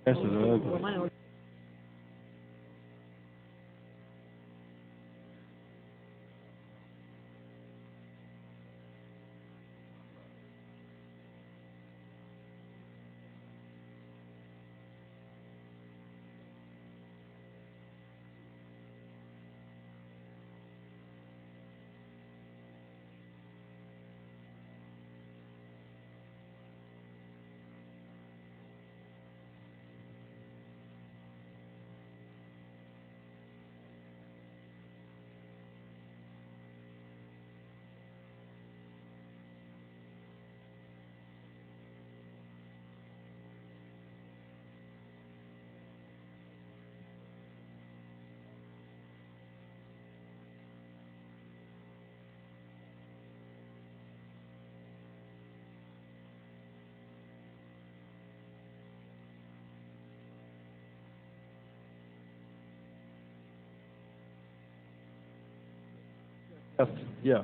This is ugly. Yeah.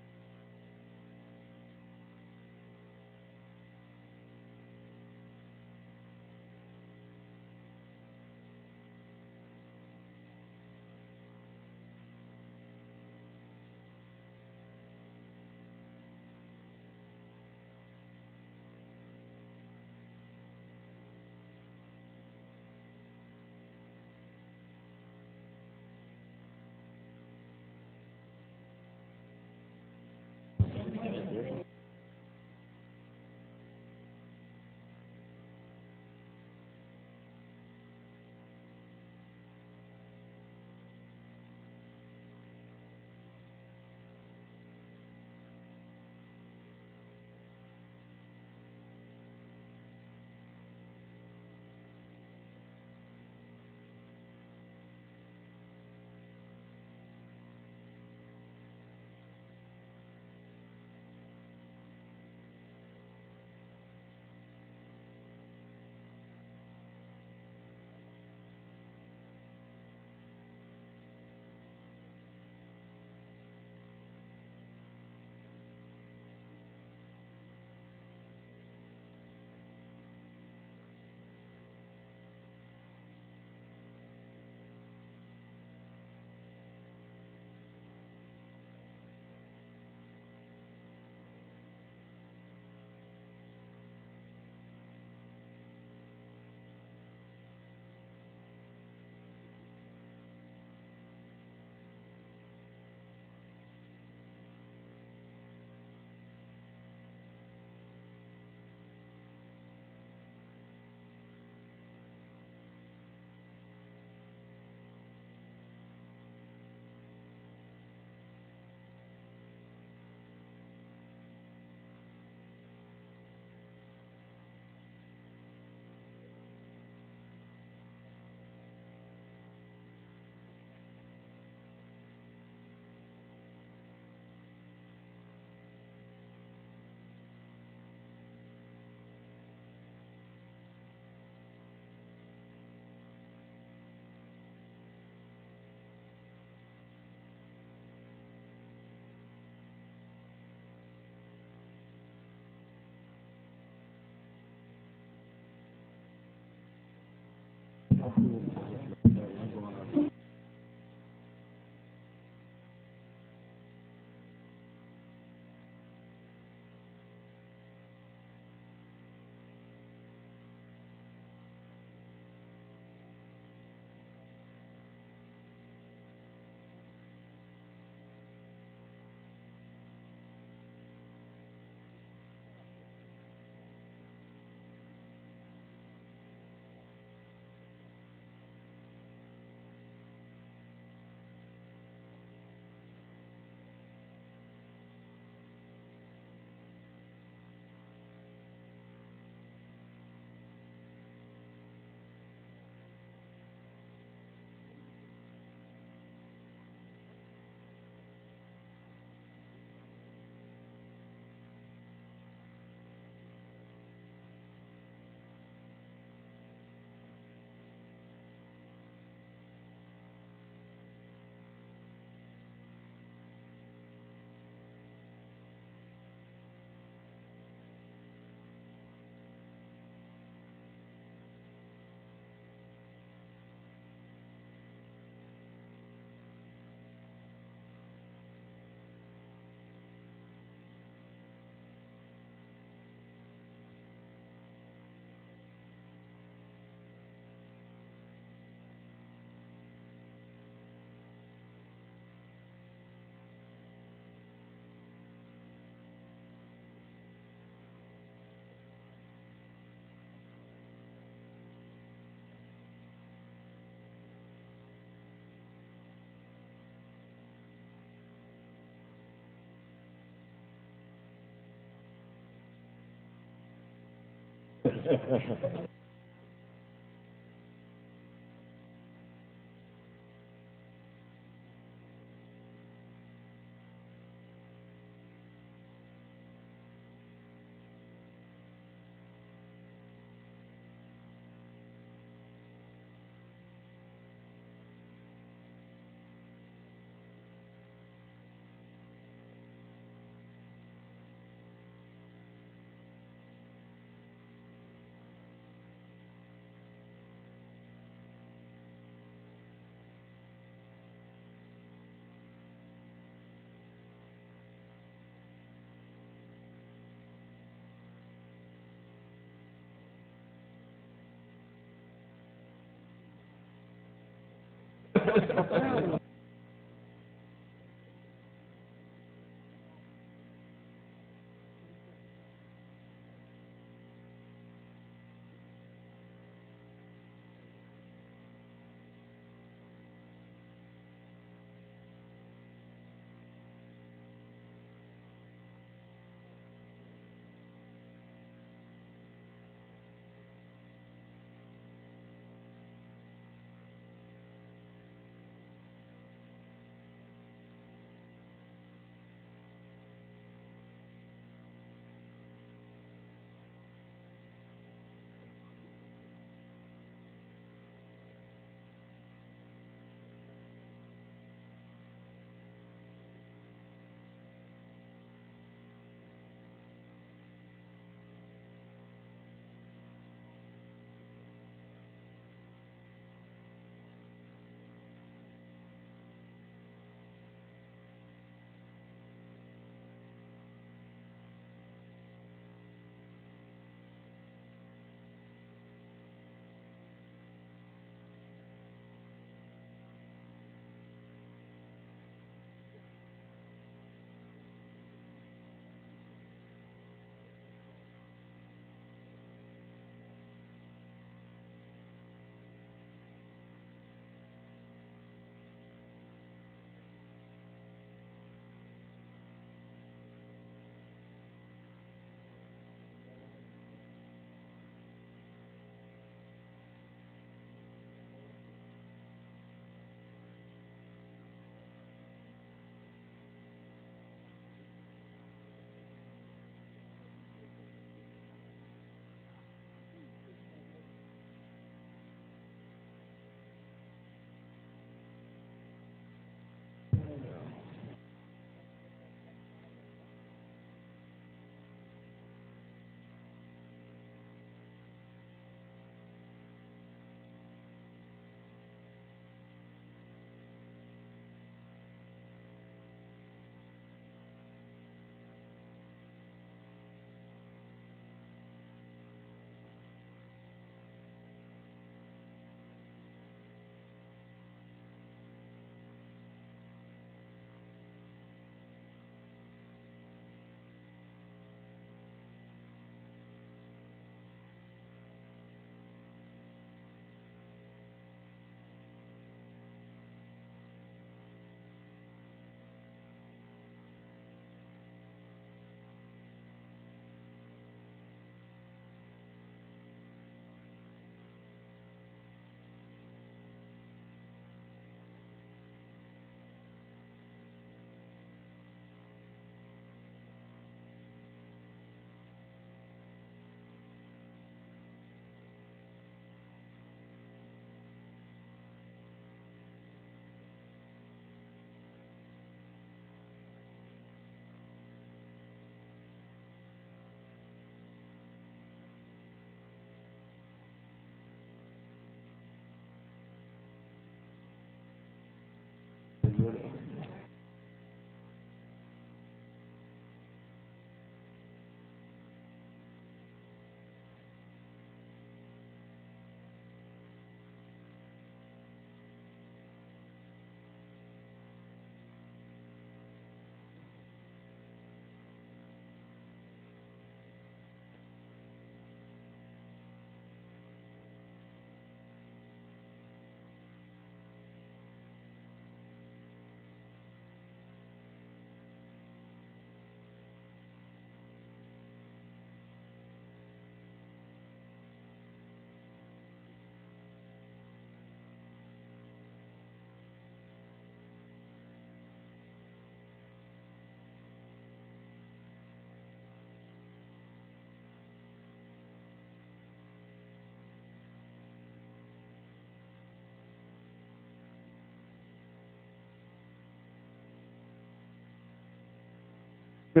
I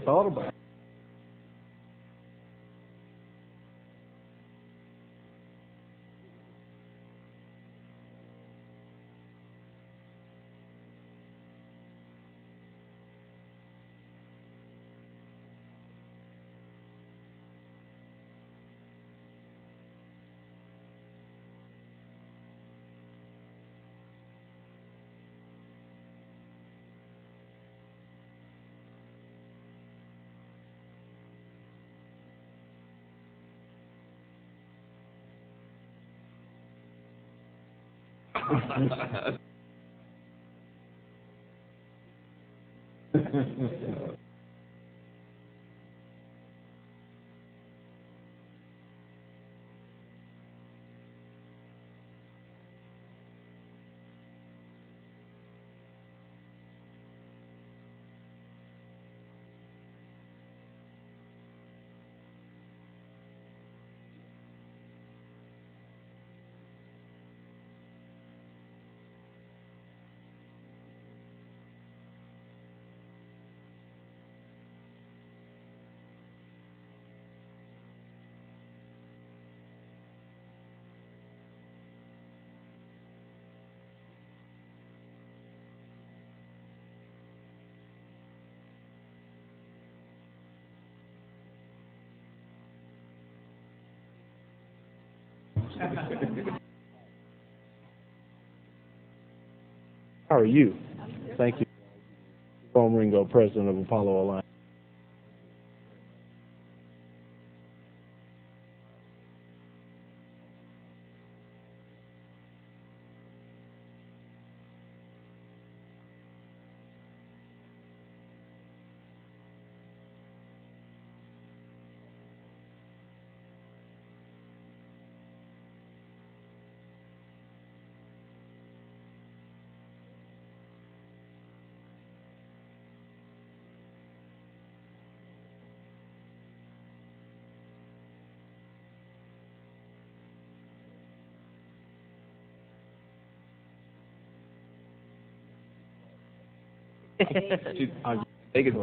thought about it. How are you? Thank you. Jerome Ringo, President of Apollo Alliance. Take it.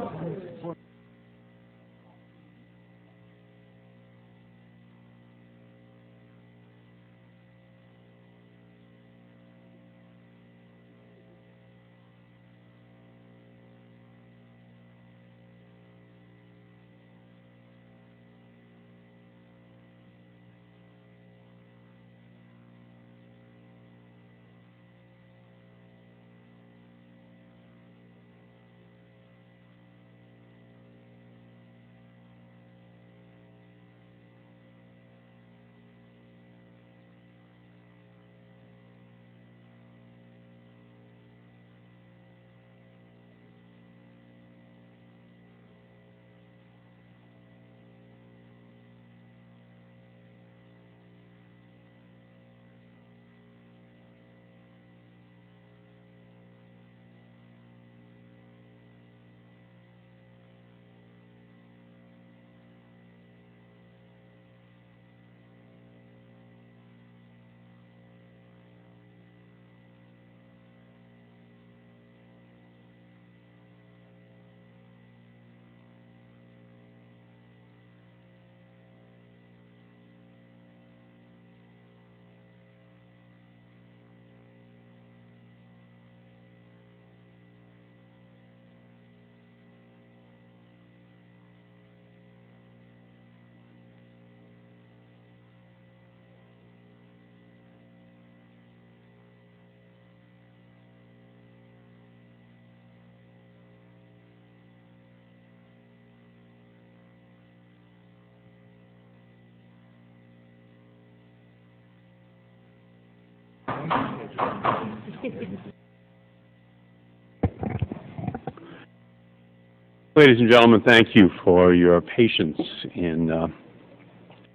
Ladies and gentlemen, thank you for your patience in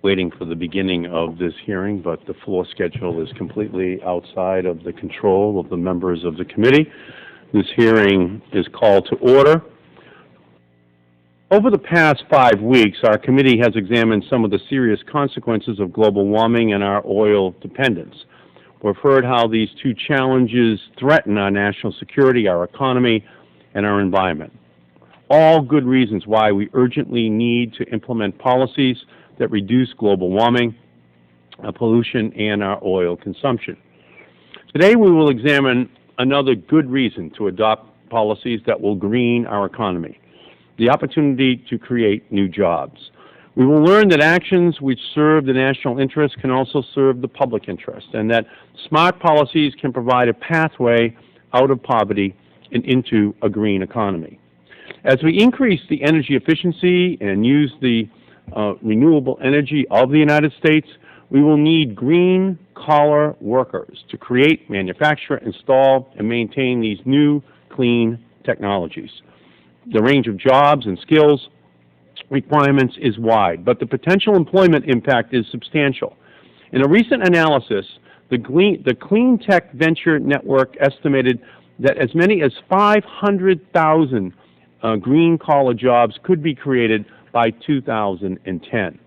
waiting for the beginning of this hearing, but the floor schedule is completely outside of the control of the members of the committee. This hearing is called to order. Over the past 5 weeks, our committee has examined some of the serious consequences of global warming and our oil dependence. We've heard how these two challenges threaten our national security, our economy, and our environment. All good reasons why we urgently need to implement policies that reduce global warming, pollution, and our oil consumption. Today we will examine another good reason to adopt policies that will green our economy, the opportunity to create new jobs. We will learn that actions which serve the national interest can also serve the public interest, and that smart policies can provide a pathway out of poverty and into a green economy. As we increase the energy efficiency and use the renewable energy of the United States, we will need green-collar workers to create, manufacture, install, and maintain these new, clean technologies. The range of jobs and skills requirements is wide, but the potential employment impact is substantial. In a recent analysis, the Clean Tech Venture Network estimated that as many as 500,000 green-collar jobs could be created by 2010.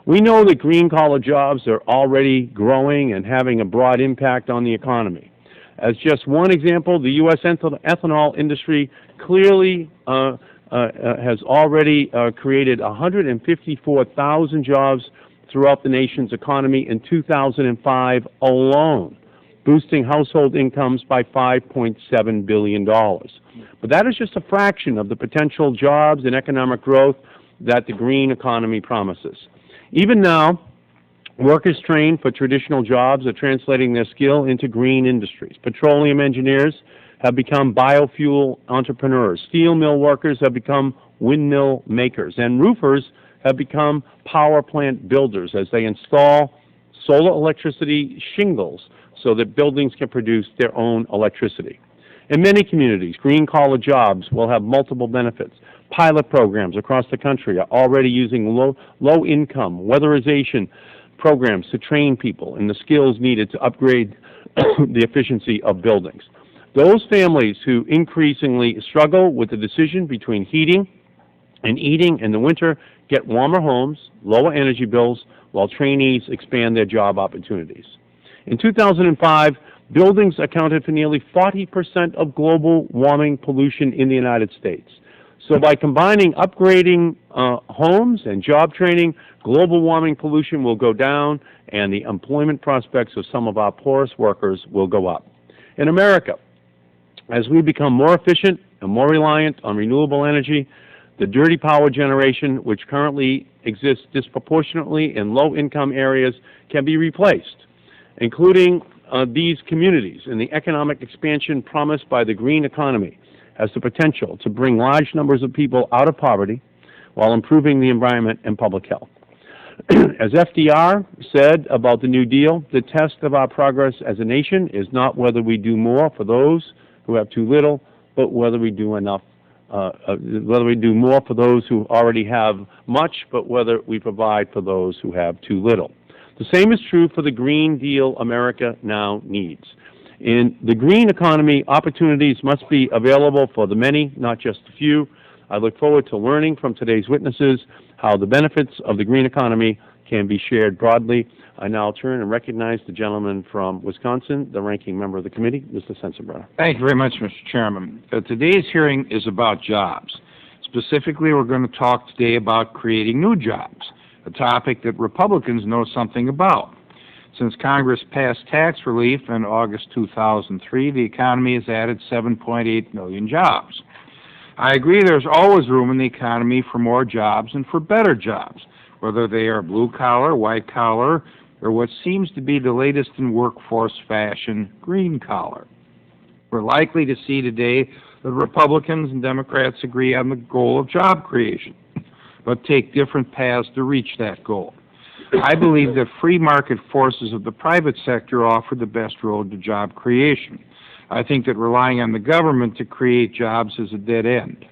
We know that green-collar jobs are already growing and having a broad impact on the economy. As just one example, the U.S. ethanol industry clearly has already created 154,000 jobs throughout the nation's economy in 2005 alone, boosting household incomes by $5.7 billion. But that is just a fraction of the potential jobs and economic growth that the green economy promises. Even now, workers trained for traditional jobs are translating their skill into green industries. Petroleum engineers have become biofuel entrepreneurs. Steel mill workers have become windmill makers. And roofers have become power plant builders as they install solar electricity shingles so that buildings can produce their own electricity. In many communities, green-collar jobs will have multiple benefits. Pilot programs across the country are already using low-income weatherization programs to train people in the skills needed to upgrade the efficiency of buildings. Those families who increasingly struggle with the decision between heating and eating in the winter get warmer homes, lower energy bills, while trainees expand their job opportunities. In 2005, buildings accounted for nearly 40% of global warming pollution in the United States. So by combining upgrading homes and job training, global warming pollution will go down and the employment prospects of some of our poorest workers will go up. In America, as we become more efficient and more reliant on renewable energy, the dirty power generation, which currently exists disproportionately in low-income areas, can be replaced, including these communities, and the economic expansion promised by the green economy has the potential to bring large numbers of people out of poverty while improving the environment and public health. As FDR said about the New Deal, the test of our progress as a nation is not whether we do more for those who have too little, but whether we do enough, whether we do more for those who already have much, but whether we provide for those who have too little. The same is true for the Green Deal America now needs. In the green economy, opportunities must be available for the many, not just the few. I look forward to learning from today's witnesses how the benefits of the green economy can be shared broadly. I now turn and recognize the gentleman from Wisconsin, the ranking member of the committee, Mr. Sensenbrenner. Thank you very much, Mr. Chairman. Today's hearing is about jobs. Specifically, we're going to talk today about creating new jobs, a topic that Republicans know something about. Since Congress passed tax relief in August 2003, the economy has added 7.8 million jobs. I agree there's always room in the economy for more jobs and for better jobs, whether they are blue-collar, white-collar, or what seems to be the latest in workforce fashion, green-collar. We're likely to see today that Republicans and Democrats agree on the goal of job creation, but take different paths to reach that goal. I believe that free market forces of the private sector offer the best road to job creation. I think that relying on the government to create jobs is a dead end.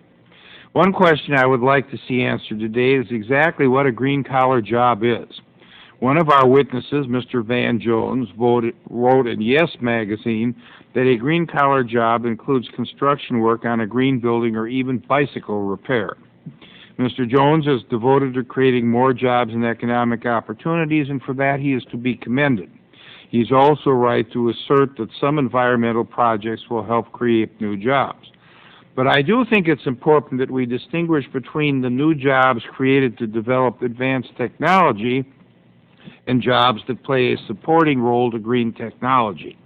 One question I would like to see answered today is exactly what a green-collar job is. One of our witnesses, Mr. Van Jones, wrote in Yes magazine that a green-collar job includes construction work on a green building or even bicycle repair. Mr. Jones is devoted to creating more jobs and economic opportunities, and for that he is to be commended. He's also right to assert that some environmental projects will help create new jobs. But I do think it's important that we distinguish between the new jobs created to develop advanced technology and jobs that play a supporting role to green technology.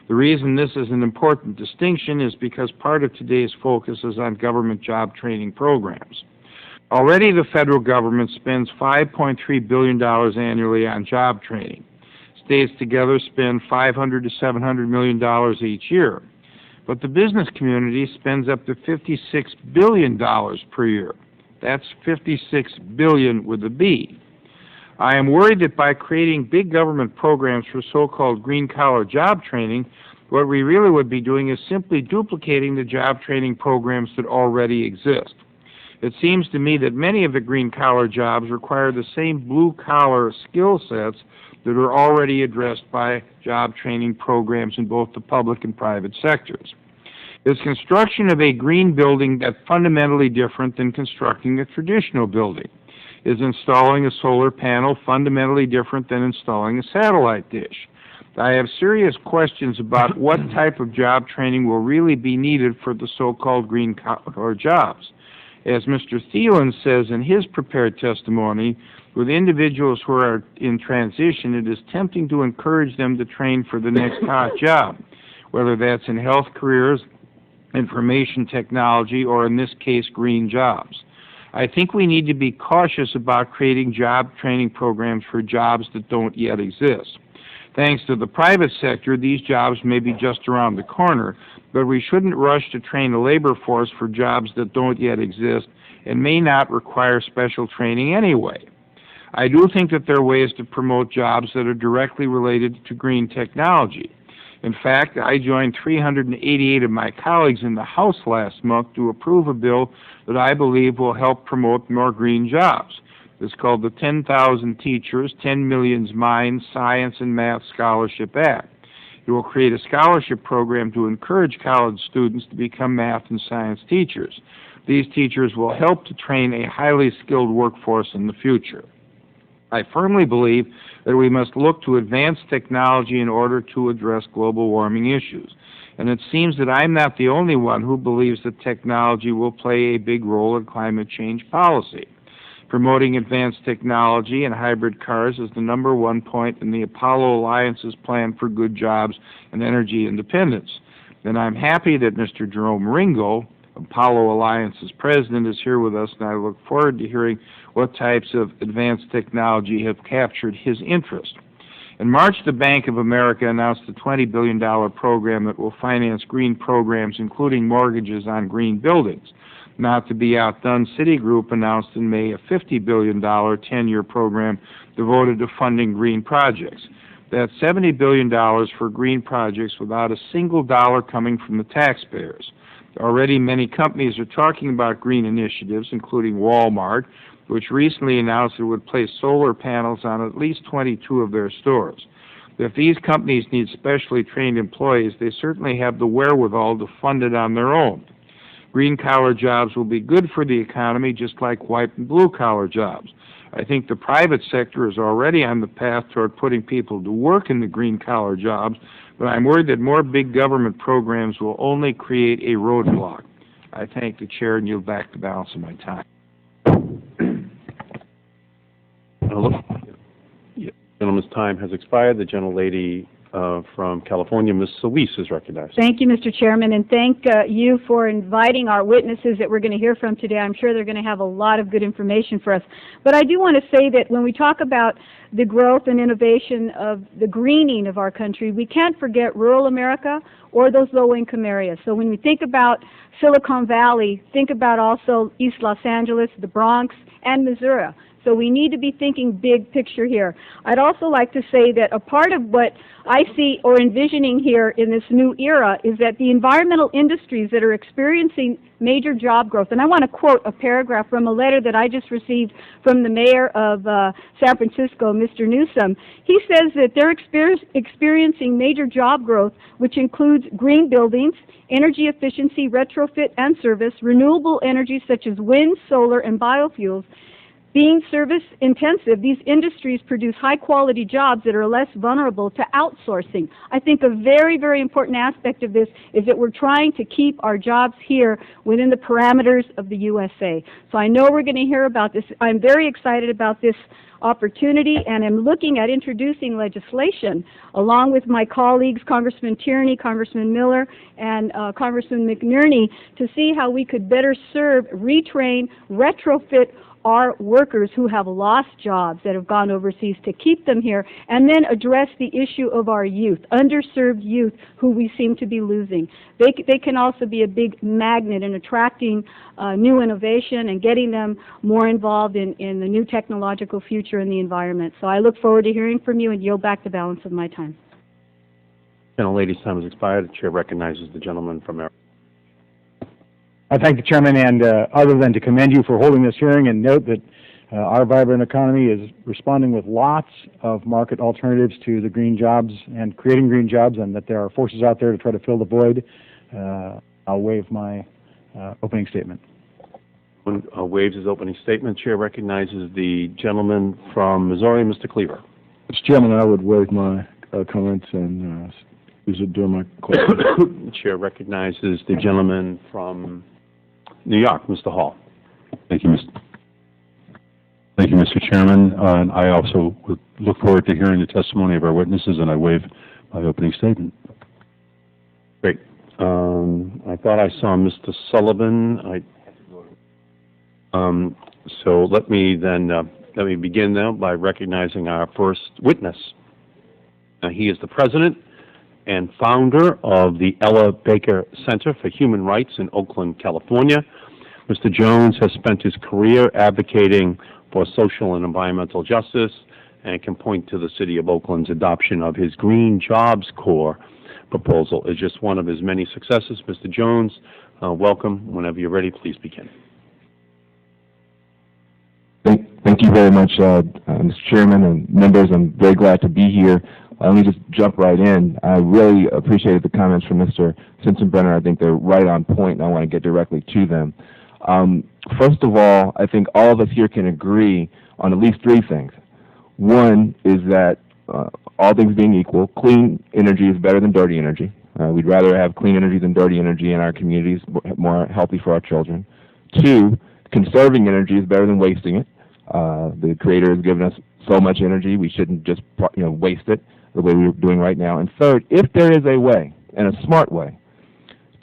The reason this is an important distinction is because part of today's focus is on government job training programs. Already the federal government spends $5.3 billion annually on job training. States together spend $500 to $700 million each year. But the business community spends up to $56 billion per year. That's 56 billion with a B. I am worried that by creating big government programs for so-called green-collar job training, what we really would be doing is simply duplicating the job training programs that already exist. It seems to me that many of the green-collar jobs require the same blue-collar skill sets that are already addressed by job training programs in both the public and private sectors. Is construction of a green building that fundamentally different than constructing a traditional building? Is installing a solar panel fundamentally different than installing a satellite dish? I have serious questions about what type of job training will really be needed for the so-called green-collar jobs. As Mr. Thelen says in his prepared testimony, with individuals who are in transition, it is tempting to encourage them to train for the next hot job, whether that's in health careers, information technology, or in this case, green jobs. I think we need to be cautious about creating job training programs for jobs that don't yet exist. Thanks to the private sector, these jobs may be just around the corner, but we shouldn't rush to train a labor force for jobs that don't yet exist and may not require special training anyway. I do think that there are ways to promote jobs that are directly related to green technology. In fact, I joined 388 of my colleagues in the House last month to approve a bill that I believe will help promote more green jobs. It's called the 10,000 Teachers, 10 Million Minds Science and Math Scholarship Act. It will create a scholarship program to encourage college students to become math and science teachers. These teachers will help to train a highly skilled workforce in the future. I firmly believe that we must look to advanced technology in order to address global warming issues. And it seems that I'm not the only one who believes that technology will play a big role in climate change policy. Promoting advanced technology and hybrid cars is the #1 point in the Apollo Alliance's plan for good jobs and energy independence. And I'm happy that Mr. Jerome Ringo, Apollo Alliance's president, is here with us, and I look forward to hearing what types of advanced technology have captured his interest. In March, the Bank of America announced a $20 billion program that will finance green programs, including mortgages on green buildings. Not to be outdone, Citigroup announced in May a $50 billion 10-year program devoted to funding green projects. That's $70 billion for green projects without a single dollar coming from the taxpayers. Already many companies are talking about green initiatives, including Walmart, which recently announced it would place solar panels on at least 22 of their stores. If these companies need specially trained employees, they certainly have the wherewithal to fund it on their own. Green-collar jobs will be good for the economy, just like white and blue-collar jobs. I think the private sector is already on the path toward putting people to work in the green-collar jobs, but I'm worried that more big government programs will only create a roadblock. I thank the chair and yield back the balance of my time. The gentleman's time has expired. The gentlelady from California, Ms. Solis, is recognized. Thank you, Mr. Chairman, and thank you for inviting our witnesses that we're going to hear from today. I'm sure they're going to have a lot of good information for us. But I do want to say that when we talk about the growth and innovation of the greening of our country, we can't forget rural America or those low-income areas. So when we think about Silicon Valley, think about also East Los Angeles, the Bronx, and Missouri. So we need to be thinking big picture here. I'd also like to say that a part of what I see or envisioning here in this new era is that the environmental industries that are experiencing major job growth, and I want to quote a paragraph from a letter that I just received from the mayor of San Francisco, Mr. Newsom. He says that they're experiencing major job growth, which includes green buildings, energy efficiency, retrofit and service, renewable energy such as wind, solar, and biofuels. Being service intensive, these industries produce high quality jobs that are less vulnerable to outsourcing. I think a very, very important aspect of this is that we're trying to keep our jobs here within the parameters of the USA. So I know we're going to hear about this. I'm very excited about this opportunity, and I'm looking at introducing legislation along with my colleagues, Congressman Tierney, Congressman Miller, and Congressman McNerney, to see how we could better serve, retrain, retrofit our workers who have lost jobs that have gone overseas, to keep them here, and then address the issue of our youth, underserved youth who we seem to be losing. They can also be a big magnet in attracting new innovation and getting them more involved in the new technological future in the environment. So I look forward to hearing from you and yield back the balance of my time. Gentlelady's time has expired. The chair recognizes the gentleman from Arizona. I thank the chairman, and other than to commend you for holding this hearing and note that our vibrant economy is responding with lots of market alternatives to the green jobs and creating green jobs, and that there are forces out there to try to fill the void, I'll waive my opening statement. When waives his opening statement, chair recognizes the gentleman from Missouri, Mr. Cleaver. Mr. Chairman, I would waive my comments and use it during my question. The chair recognizes the gentleman from New York, Mr. Hall. Thank you, Mr. Chairman. And I also would look forward to hearing the testimony of our witnesses, and I waive my opening statement. Great. I thought I saw Mr. Sullivan. So let me begin now by recognizing our first witness. He is the president and founder of the Ella Baker Center for Human Rights in Oakland, California. Mr. Jones has spent his career advocating for social and environmental justice and can point to the City of Oakland's adoption of his Green Jobs Corps proposal as just one of his many successes. Mr. Jones, welcome. Whenever you're ready, please begin. Thank you very much, Mr. Chairman and members. I'm very glad to be here. Let me just jump right in. I really appreciated the comments from Mr. Sensenbrenner. I think they're right on point, and I want to get directly to them. First of all, I think all of us here can agree on at least three things. One is that all things being equal, clean energy is better than dirty energy. We'd rather have clean energy than dirty energy in our communities, more healthy for our children. Two, conserving energy is better than wasting it. The Creator has given us so much energy, we shouldn't just waste it the way we're doing right now. And third, if there is a way, and a smart way,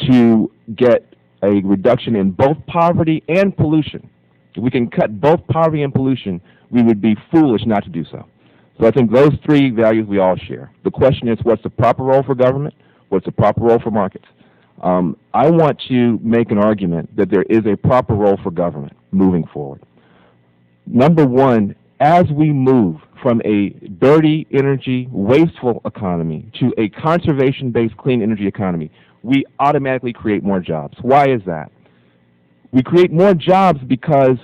to get a reduction in both poverty and pollution, if we can cut both poverty and pollution, we would be foolish not to do so. So I think those three values we all share. The question is, what's the proper role for government? What's the proper role for markets? I want to make an argument that there is a proper role for government moving forward. Number one, as we move from a dirty energy, wasteful economy to a conservation-based clean energy economy, we automatically create more jobs. Why is that? We create more jobs because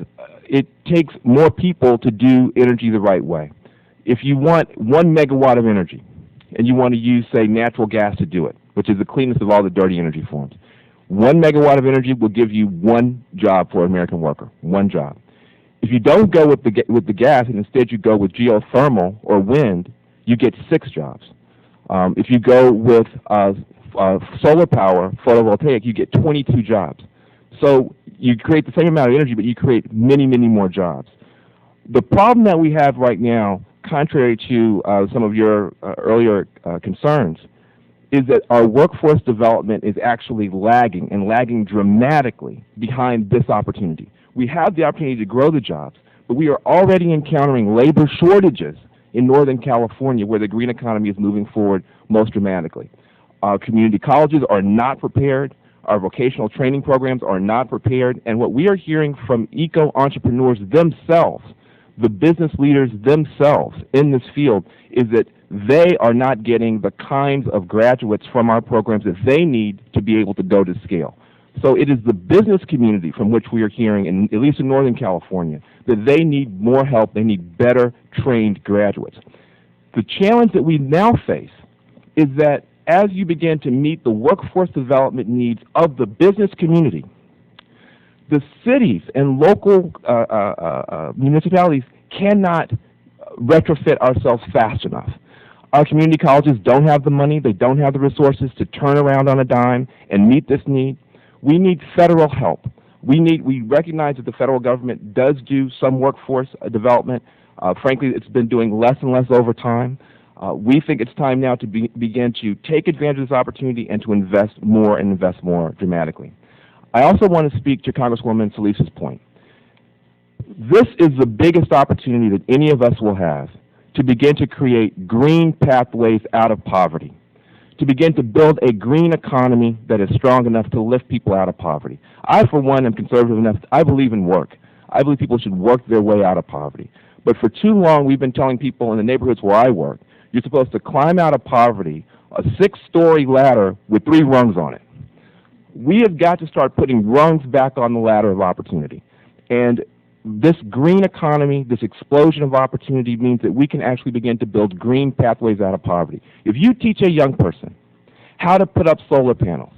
it takes more people to do energy the right way. If you want 1 megawatt of energy, and you want to use, say, natural gas to do it, which is the cleanest of all the dirty energy forms, 1 megawatt of energy will give you one job for an American worker, one job. If you don't go with the gas and instead you go with geothermal or wind, you get 6 jobs. If you go with solar power, photovoltaic, you get 22 jobs. So you create the same amount of energy, but you create many, many more jobs. The problem that we have right now, contrary to some of your earlier concerns, is that our workforce development is actually lagging, and lagging dramatically behind this opportunity. We have the opportunity to grow the jobs, but we are already encountering labor shortages in Northern California, where the green economy is moving forward most dramatically. Our community colleges are not prepared. Our vocational training programs are not prepared. And what we are hearing from eco-entrepreneurs themselves, the business leaders themselves in this field is that they are not getting the kinds of graduates from our programs that they need to be able to go to scale. So it is the business community from which we are hearing, at least in Northern California, that they need more help, they need better trained graduates. The challenge that we now face is that as you begin to meet the workforce development needs of the business community, the cities and local municipalities cannot retrofit ourselves fast enough. Our community colleges don't have the money, they don't have the resources to turn around on a dime and meet this need. We need federal help. We recognize that the federal government does do some workforce development. Frankly, it's been doing less and less over time. We think it's time now to begin to take advantage of this opportunity and to invest more and invest more dramatically. I also want to speak to Congresswoman Solis's point. This is the biggest opportunity that any of us will have to begin to create green pathways out of poverty, to begin to build a green economy that is strong enough to lift people out of poverty. I, for one, am conservative enough. I believe in work. I believe people should work their way out of poverty. But for too long, we've been telling people in the neighborhoods where I work, you're supposed to climb out of poverty a 6-story ladder with 3 rungs on it. We have got to start putting rungs back on the ladder of opportunity. And this green economy, this explosion of opportunity means that we can actually begin to build green pathways out of poverty. If you teach a young person how to put up solar panels,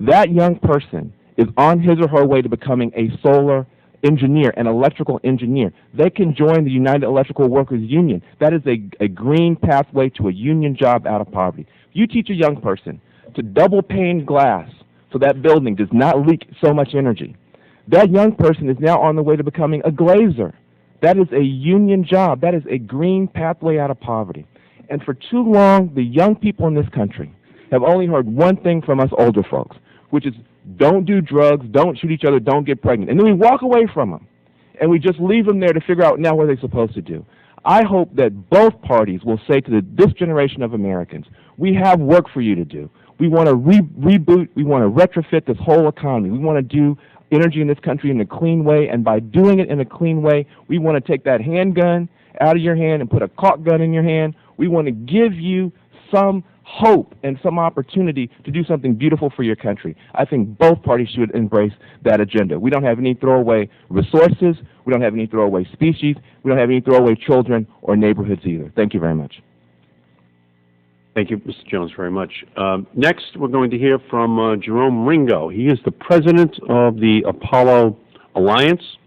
that young person is on his or her way to becoming a solar engineer, an electrical engineer. They can join the United Electrical Workers Union. That is a green pathway to a union job out of poverty. If you teach a young person to double pane glass so that building does not leak so much energy, that young person is now on the way to becoming a glazer. That is a union job. That is a green pathway out of poverty. And for too long, the young people in this country have only heard one thing from us older folks, which is don't do drugs, don't shoot each other, don't get pregnant. And then we walk away from them, and we just leave them there to figure out now what they're supposed to do. I hope that both parties will say to this generation of Americans, we have work for you to do. We want to reboot, we want to retrofit this whole economy. We want to do energy in this country in a clean way, and by doing it in a clean way, we want to take that handgun out of your hand and put a caulk gun in your hand. We want to give you some hope and some opportunity to do something beautiful for your country. I think both parties should embrace that agenda. We don't have any throwaway resources. We don't have any throwaway species. We don't have any throwaway children or neighborhoods either. Thank you very much. Thank you, Mr. Jones, very much. Next, we're going to hear from Jerome Ringo. He is the president of the Apollo Alliance.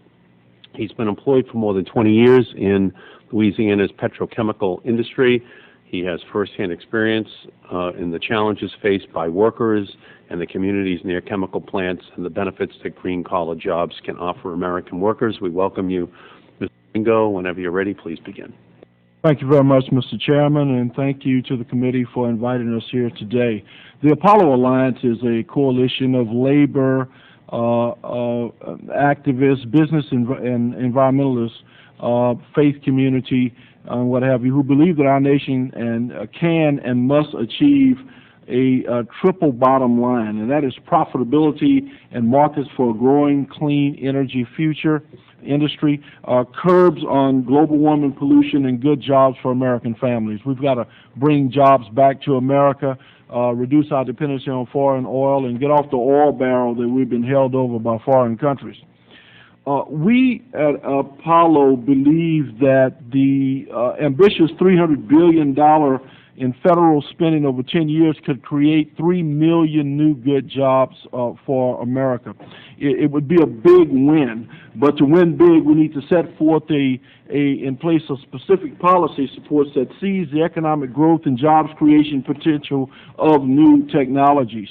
He's been employed for more than 20 years in Louisiana's petrochemical industry. He has firsthand experience in the challenges faced by workers and the communities near chemical plants and the benefits that green-collar jobs can offer American workers. We welcome you, Mr. Ringo. Whenever you're ready, please begin. Thank you very much, Mr. Chairman, and thank you to the committee for inviting us here today. The Apollo Alliance is a coalition of labor, activists, business and environmentalists, faith community, what have you, who believe that our nation can and must achieve a triple bottom line, and that is profitability and markets for a growing clean energy future industry, curbs on global warming, pollution, and good jobs for American families. We've got to bring jobs back to America, reduce our dependency on foreign oil, and get off the oil barrel that we've been held over by foreign countries. We at Apollo believe that the ambitious $300 billion in federal spending over 10 years could create 3 million new good jobs for America. It would be a big win, but to win big, we need to set forth in place a specific policy supports that sees the economic growth and jobs creation potential of new technologies.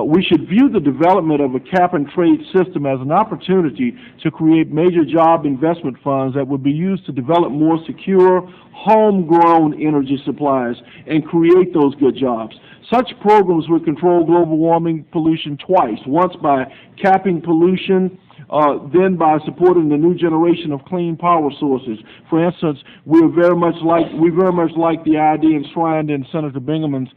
We should view the development of a cap-and-trade system as an opportunity to create major job investment funds that would be used to develop more secure, homegrown energy supplies and create those good jobs. Such programs would control global warming pollution twice, once by capping pollution, then by supporting the new generation of clean power sources. For instance, we very much like the idea enshrined in Senator Bingham's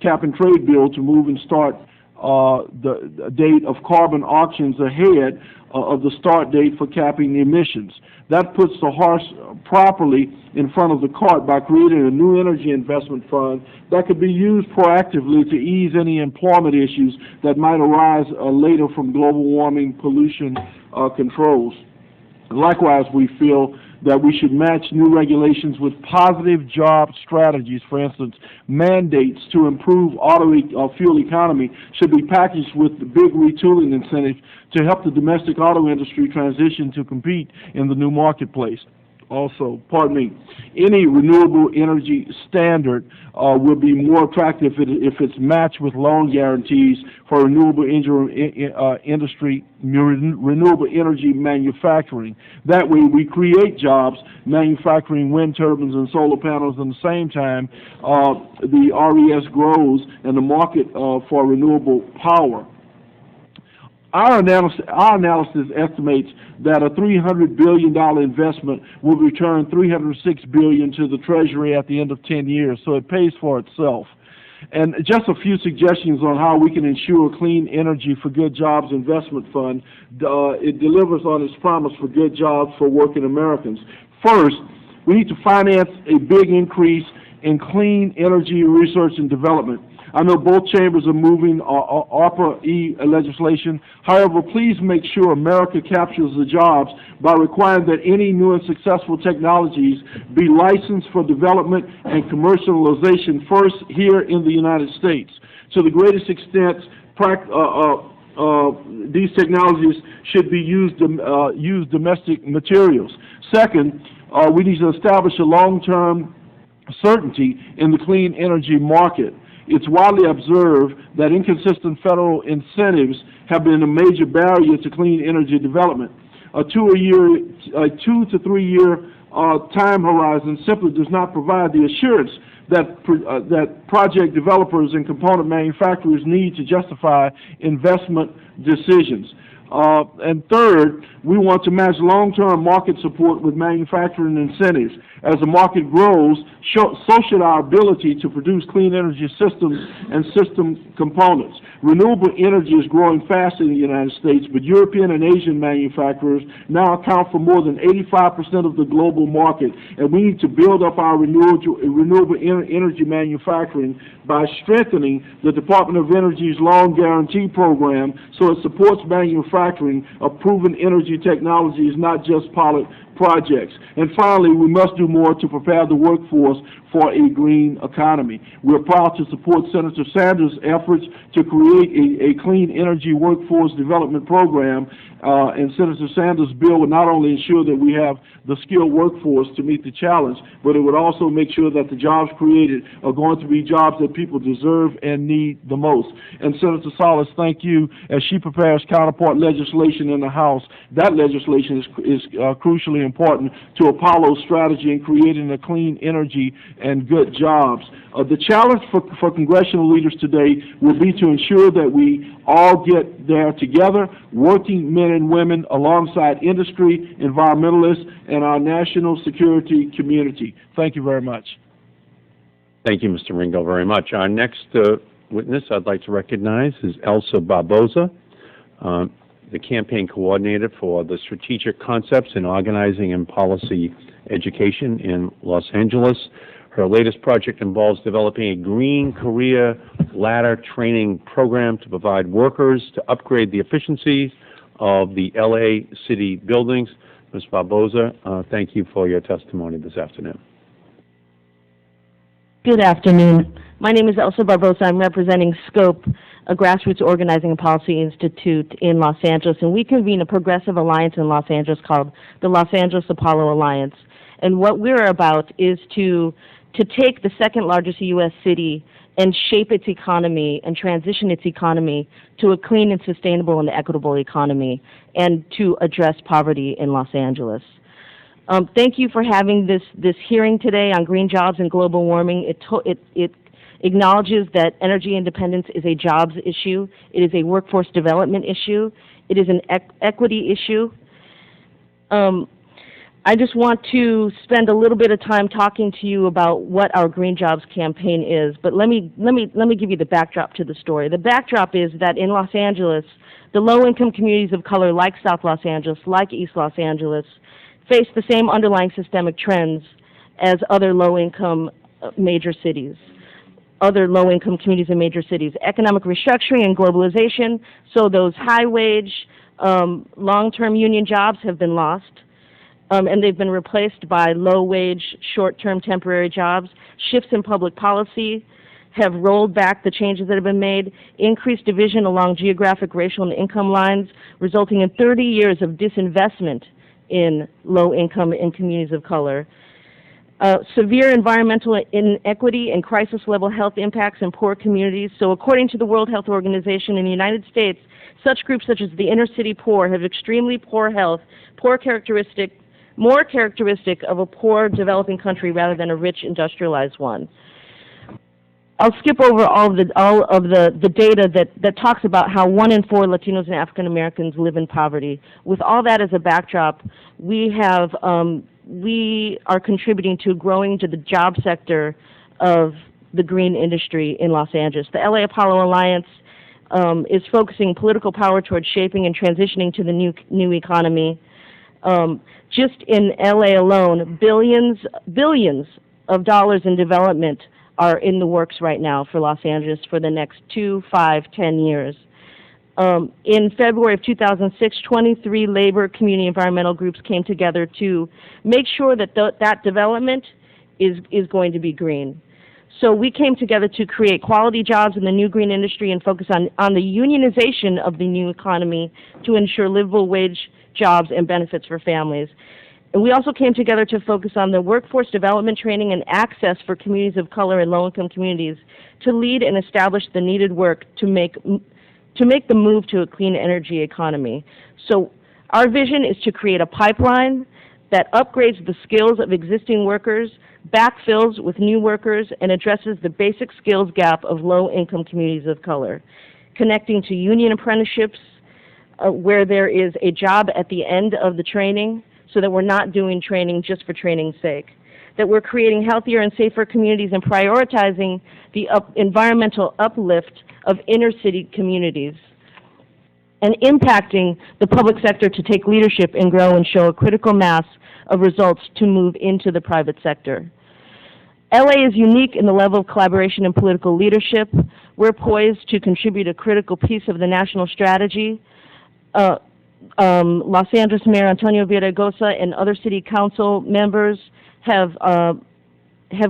cap and trade bill to move and start the date of carbon auctions ahead of the start date for capping the emissions. That puts the horse properly in front of the cart by creating a new energy investment fund that could be used proactively to ease any employment issues that might arise later from global warming pollution controls. Likewise, we feel that we should match new regulations with positive job strategies. For instance, mandates to improve fuel economy should be packaged with the big retooling incentives to help the domestic auto industry transition to compete in the new marketplace. Also, any renewable energy standard will be more attractive if it's matched with loan guarantees for renewable energy manufacturing. That way, we create jobs manufacturing wind turbines and solar panels. At the same time, the RES grows and the market for renewable power. Our analysis estimates that a $300 billion investment will return $306 billion to the Treasury at the end of 10 years, so it pays for itself. And just a few suggestions on how we can ensure clean energy for good jobs investment fund. It delivers on its promise for good jobs for working Americans. First, we need to finance a big increase in clean energy research and development. I know both chambers are moving ARPA-E legislation. However, please make sure America captures the jobs by requiring that any new and successful technologies be licensed for development and commercialization first here in the United States. To the greatest extent, these technologies should be use domestic materials. Second, we need to establish a long-term certainty in the clean energy market. It's widely observed that inconsistent federal incentives have been a major barrier to clean energy development. A 2 to 3 year time horizon simply does not provide the assurance that project developers and component manufacturers need to justify investment decisions. And third, we want to match long-term market support with manufacturing incentives. As the market grows, so should our ability to produce clean energy systems and system components. Renewable energy is growing fast in the United States, but European and Asian manufacturers now account for more than 85% of the global market, and we need to build up our renewable energy manufacturing by strengthening the Department of Energy's Loan Guarantee Program so it supports manufacturing of proven energy technologies, not just pilot projects. And finally, we must do more to prepare the workforce for a green economy. We're proud to support Senator Sanders' efforts to create a clean energy workforce development program, and Senator Sanders' bill would not only ensure that we have the skilled workforce to meet the challenge, but it would also make sure that the jobs created are going to be jobs that people deserve and need the most. And Senator Salas, thank you. As she prepares counterpart legislation in the House, that legislation is crucially important to Apollo's strategy in creating a clean energy and good jobs. The challenge for congressional leaders today will be to ensure that we all get there together, working men and women alongside industry, environmentalists, and our national security community. Thank you very much. Thank you, Mr. Ringo, very much. Our next witness I'd like to recognize is Elsa Barboza, the campaign coordinator for the Strategic Concepts in Organizing and Policy Education in Los Angeles. Her latest project involves developing a green career ladder training program to provide workers to upgrade the efficiency of the LA city buildings. Ms. Barboza, thank you for your testimony this afternoon. Good afternoon. My name is Elsa Barboza. I'm representing SCOPE, a grassroots organizing and policy institute in Los Angeles, and we convene a progressive alliance in Los Angeles called the Los Angeles Apollo Alliance. And what we're about is to take the second largest U.S. city and shape its economy and transition its economy to a clean and sustainable and equitable economy, and to address poverty in Los Angeles. Thank you for having this hearing today on green jobs and global warming. It acknowledges that energy independence is a jobs issue. It is a workforce development issue. It is an equity issue. I just want to spend a little bit of time talking to you about what our Green Jobs campaign is, but let me give you the backdrop to the story. The backdrop is that in Los Angeles, the low-income communities of color like South Los Angeles, like East Los Angeles, face the same underlying systemic trends as other low-income major cities, other low-income communities in major cities. Economic restructuring and globalization, so those high-wage, long-term union jobs have been lost. And they've been replaced by low-wage, short-term temporary jobs. Shifts in public policy have rolled back the changes that have been made, increased division along geographic, racial, and income lines, resulting in 30 years of disinvestment in low-income and communities of color. Severe environmental inequity and crisis-level health impacts in poor communities. So according to the World Health Organization in the United States, such groups such as the inner-city poor have extremely poor health, more characteristic of a poor developing country rather than a rich industrialized one. I'll skip over all of the data that talks about how 1 in 4 Latinos and African Americans live in poverty. With all that as a backdrop, we are contributing to growing to the job sector of the green industry in Los Angeles. The LA Apollo Alliance is focusing political power towards shaping and transitioning to the new economy. Just in LA alone, billions of dollars in development are in the works right now for Los Angeles for the next 2, 5, 10 years. In February of 2006, 23 labor community environmental groups came together to make sure that that development is going to be green. So we came together to create quality jobs in the new green industry and focus on the unionization of the new economy to ensure livable wage jobs and benefits for families. And we also came together to focus on the workforce development training and access for communities of color and low-income communities to lead and establish the needed work to make the move to a clean energy economy. So our vision is to create a pipeline that upgrades the skills of existing workers, backfills with new workers, and addresses the basic skills gap of low-income communities of color, connecting to union apprenticeships, where there is a job at the end of the training, so that we're not doing training just for training's sake, that we're creating healthier and safer communities and prioritizing the environmental uplift of inner city communities, and impacting the public sector to take leadership and grow and show a critical mass of results to move into the private sector. LA is unique in the level of collaboration and political leadership. We're poised to contribute a critical piece of the national strategy. Los Angeles Mayor Antonio Villaraigosa and other city council members have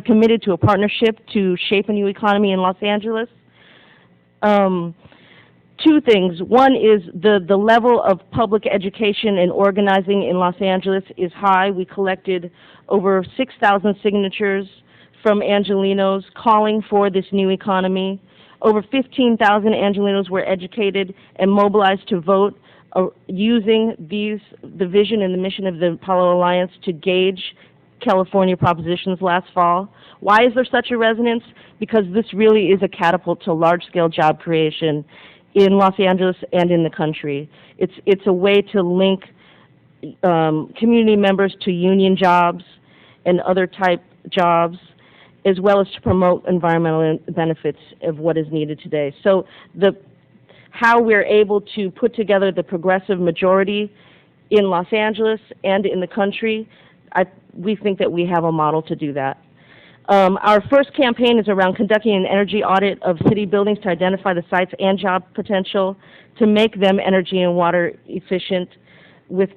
committed to a partnership to shape a new economy in Los Angeles. Two things. One is the level of public education and organizing in Los Angeles is high. We collected over 6,000 signatures from Angelenos calling for this new economy. Over 15,000 Angelenos were educated and mobilized to vote using the vision and the mission of the Apollo Alliance to gauge California propositions last fall. Why is there such a resonance? Because this really is a catapult to large-scale job creation in Los Angeles and in the country. It's a way to link community members to union jobs and other type jobs, as well as to promote environmental benefits of what is needed today. So how we're able to put together the progressive majority in Los Angeles and in the country, we think that we have a model to do that. Our first campaign is around conducting an energy audit of city buildings to identify the sites and job potential, to make them energy and water efficient with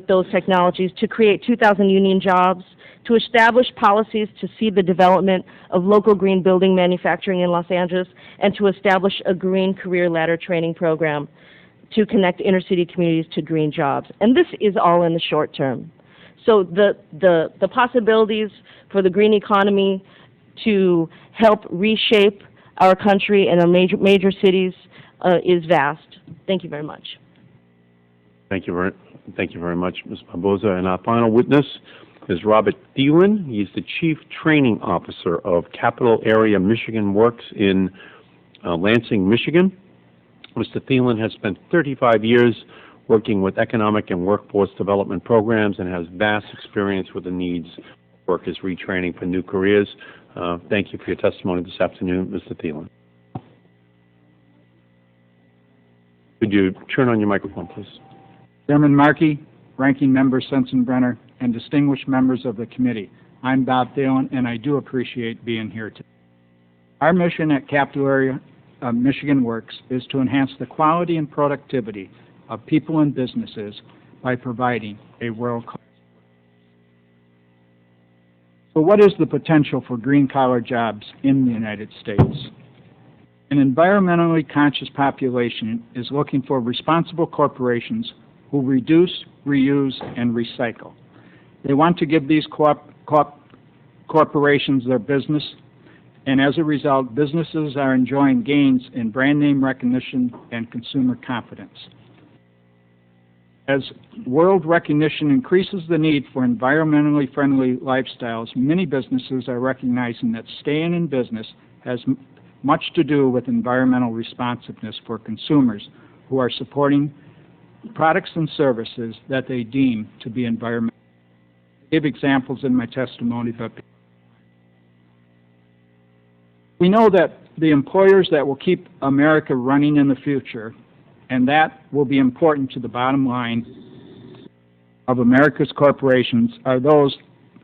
those technologies, to create 2,000 union jobs, to establish policies to see the development of local green building manufacturing in Los Angeles, and to establish a green career ladder training program to connect inner city communities to green jobs. And this is all in the short term. So the possibilities for the green economy to help reshape our country and our major cities is vast. Thank you very much. Thank you very much, Ms. Barboza. And our final witness is Robert Thelen. He's the Chief Training Officer of Capital Area Michigan Works in Lansing, Michigan. Mr. Thelen has spent 35 years working with economic and workforce development programs, and has vast experience with the needs of workers retraining for new careers. Thank you for your testimony this afternoon, Mr. Thelen. Could you turn on your microphone, please? Chairman Markey, Ranking Member Sensenbrenner, and distinguished members of the committee, I'm Bob Thelen, and I do appreciate being here today. Our mission at Capital Area Michigan Works is to enhance the quality and productivity of people and businesses by providing a world-class. So what is the potential for green-collar jobs in the United States? An environmentally conscious population is looking for responsible corporations who reduce, reuse, and recycle. They want to give these corporations their business, and as a result, businesses are enjoying gains in brand name recognition and consumer confidence. As world recognition increases the need for environmentally friendly lifestyles, many businesses are recognizing that staying in business has much to do with environmental responsiveness for consumers who are supporting products and services that they deem to be environmental. I gave examples in my testimony, but we know that the employers that will keep America running in the future, and that will be important to the bottom line of America's corporations, are those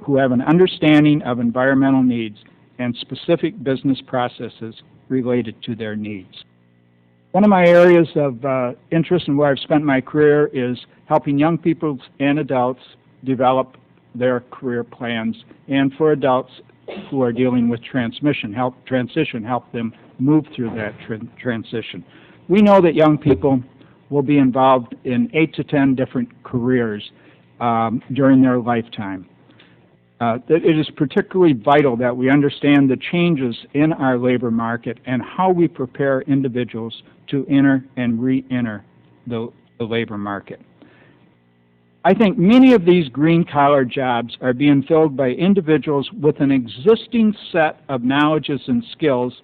who have an understanding of environmental needs and specific business processes related to their needs. One of my areas of interest and where I've spent my career is helping young people and adults develop their career plans, and for adults who are dealing with transition, help them move through that transition. We know that young people will be involved in 8 to 10 different careers during their lifetime. It is particularly vital that we understand the changes in our labor market and how we prepare individuals to enter and re-enter the labor market. I think many of these green-collar jobs are being filled by individuals with an existing set of knowledges and skills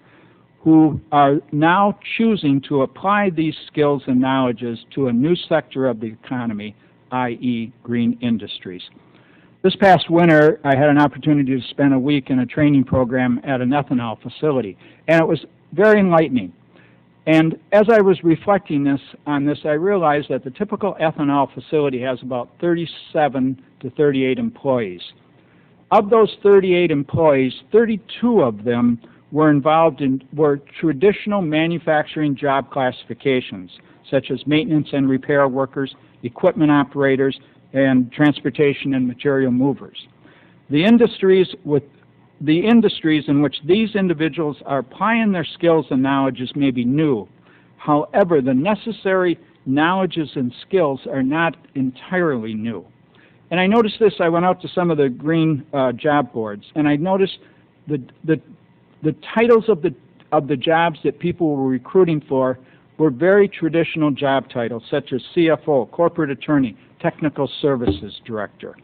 who are now choosing to apply these skills and knowledges to a new sector of the economy, i.e. green industries. This past winter, I had an opportunity to spend a week in a training program at an ethanol facility, and it was very enlightening. And as I was reflecting on this, I realized that the typical ethanol facility has about 37 to 38 employees. Of those 38 employees, 32 of them were traditional manufacturing job classifications, such as maintenance and repair workers, equipment operators, and transportation and material movers. The industries in which these individuals are applying their skills and knowledges may be new. However, the necessary knowledges and skills are not entirely new. And I noticed this. I went out to some of the green job boards, and I noticed the titles of the jobs that people were recruiting for were very traditional job titles, such as CFO, corporate attorney, technical services director.